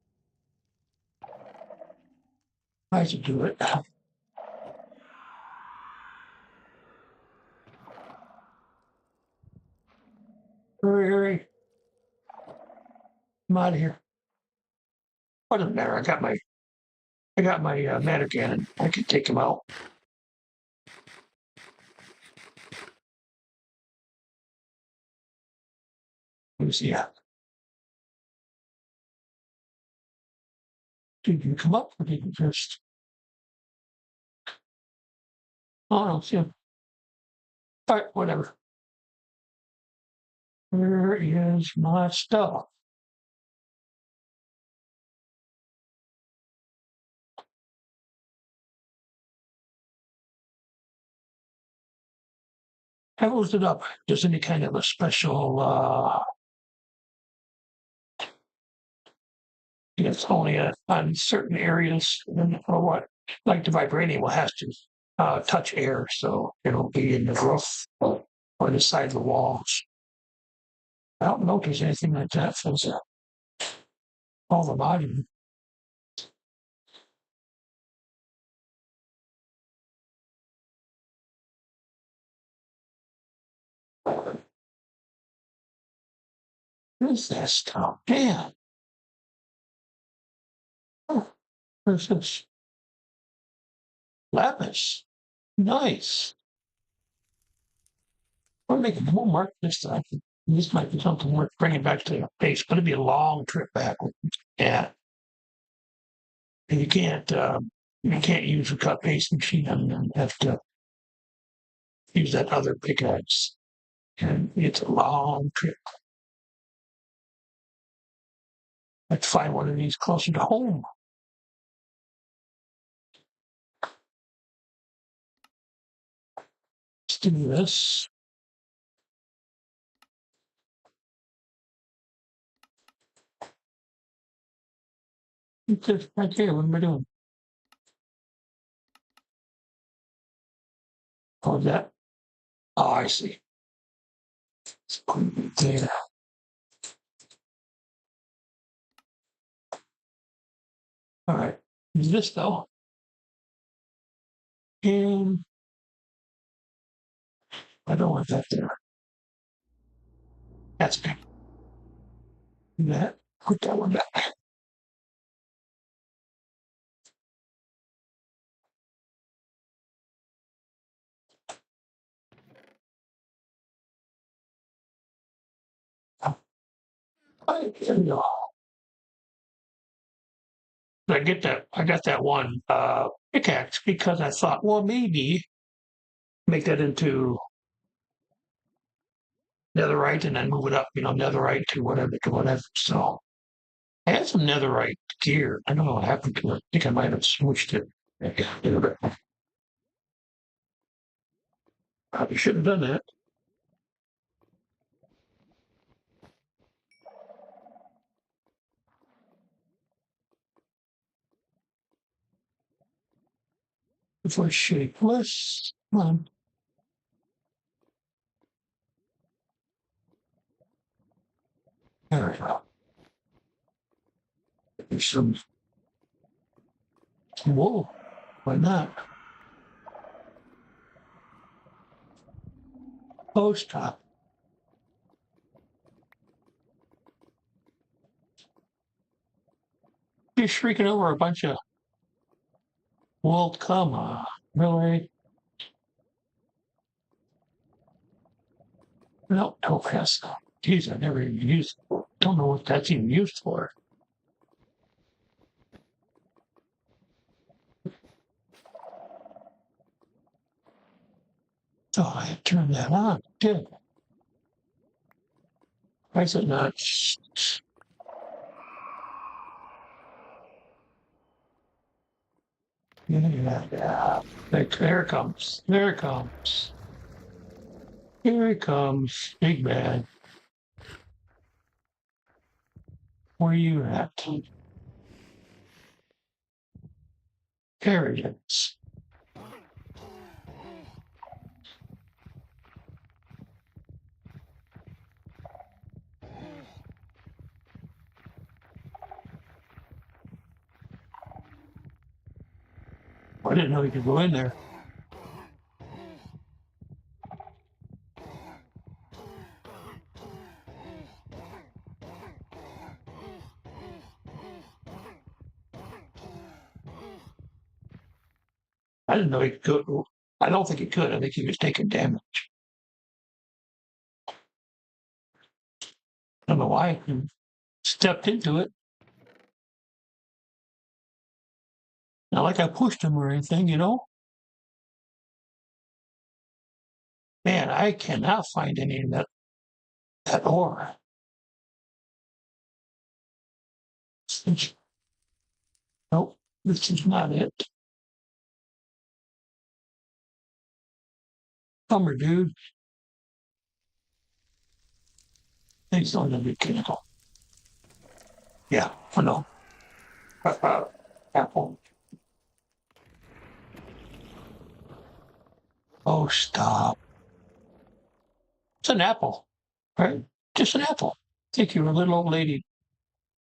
I should do it. Hurry, hurry. I'm out of here. What doesn't matter? I got my matter cannon. I can take him out. Let me see. Did you come up or did you just? Oh, I don't see him. All right, whatever. Where is my stuff? I looked it up. There's any kind of a special it's only on certain areas or what, like the vibranium will have to touch air, so it'll be in the roof or the side of the walls. I don't know if there's anything like that for all the body. What is that stuff? Man. Oh, where's this? Lapis. Nice. We'll make a more mark this time. This might be something worth bringing back to the base, but it'd be a long trip back. Yeah. And you can't use a cut paste machine and then have to use that other pickaxe. And it's a long trip. Let's find one of these closer to home. Let's do this. What's this right here? What am I doing? Oh, that. Oh, I see. Let's put it there. All right. Use this though. And I don't want that there. That's okay. Do that. Put that one back. All right, there we go. I get that. I got that one pickaxe because I thought, well, maybe make that into netherite and then move it up, netherite to whatever. So I had some netherite gear. I don't know what happened to it. I think I might have switched it. Probably should have done that. If I shapeless, come on. There we go. There's some wool. Why not? Post top. You're shrieking over a bunch of wool. Come on. Really? No, topaz. Geez, I never even used it. Don't know what that's even used for. Oh, I turned that on. Did. Why is it not? Yeah. There it comes. There it comes. Here it comes. Big bad. Where you at? There it is. I didn't know you could go in there. I didn't know he could go. I don't think he could. I think he was taking damage. I don't know why he stepped into it. Not like I pushed him or anything. Man, I cannot find any of that ore. Nope, this is not it. Bummer, dude. Thanks on the mechanical. Yeah, I know. Apple. Oh, stop. It's an apple, right? Just an apple. I think you're a little old lady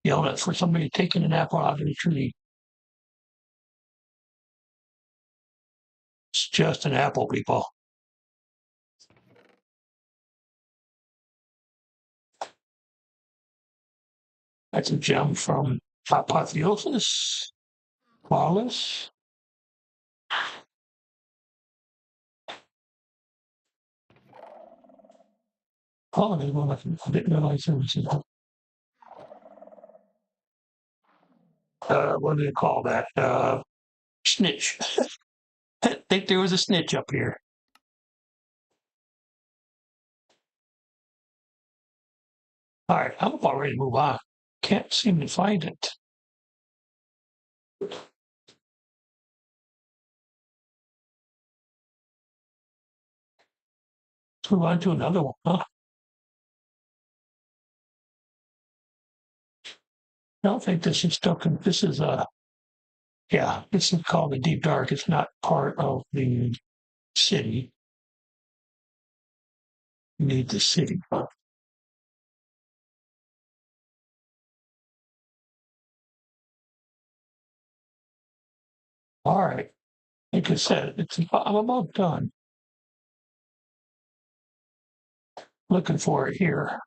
yelling for somebody taking an apple out of the tree. It's just an apple, people. That's a gem from Apotheosis. Flawless. Oh, there's one I didn't realize there was what do they call that? Snitch. I think there was a snitch up here. All right, I'm about ready to move on. Can't seem to find it. Let's move on to another one, huh? I don't think this is still, this is yeah, this is called the Deep Dark. It's not part of the city. You need the city. All right. Like I said, I'm about done. Looking for it here.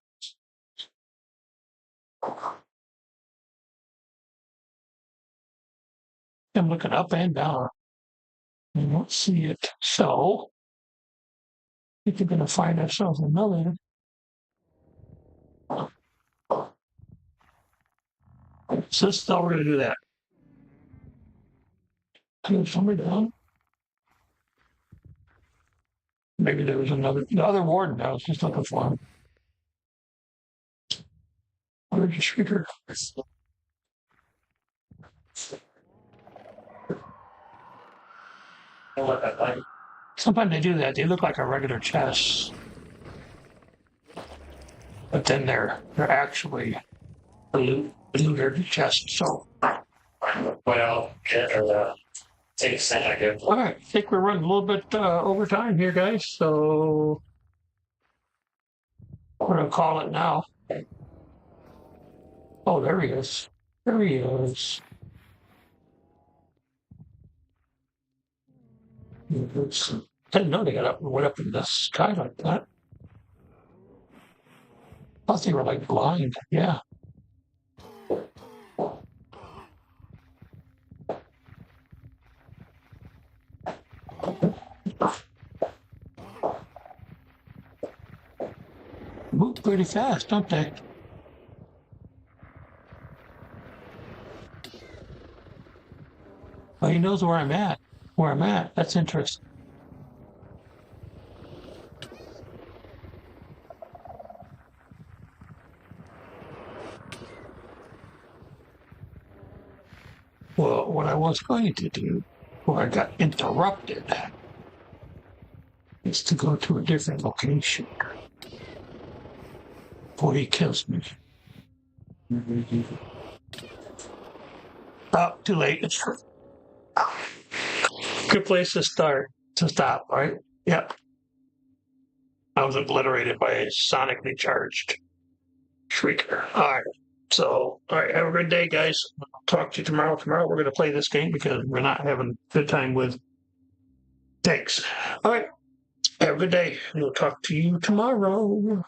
I'm looking up and down. I don't see it. So, I think we're going to find ourselves another. So, this is how we're going to do that. Is somebody down? Maybe there was the other warden I was just looking for him. Where's the speaker? Sometimes they do that. They look like a regular chest, but then they're actually looter chest. So, Well, take a second, I guess. all right, I think we're running a little bit over time here, guys. So we're gonna call it now. Oh, there he is. There he is. I didn't know they got up and went up in the sky like that. I thought they were like blind. Yeah. Moved pretty fast, don't they? Well, he knows where I'm at. Where I'm at. That's interesting. Well, what I was going to do, before I got interrupted, is to go to a different location before he kills me. Oh, too late. Good place to stop, right? Yep. I was obliterated by a sonically charged shrieker. All right. So, all right. Have a good day, guys. I'll talk to you tomorrow. Tomorrow we're going to play this game because we're not having a good time with tanks. All right. Have a good day. We'll talk to you tomorrow.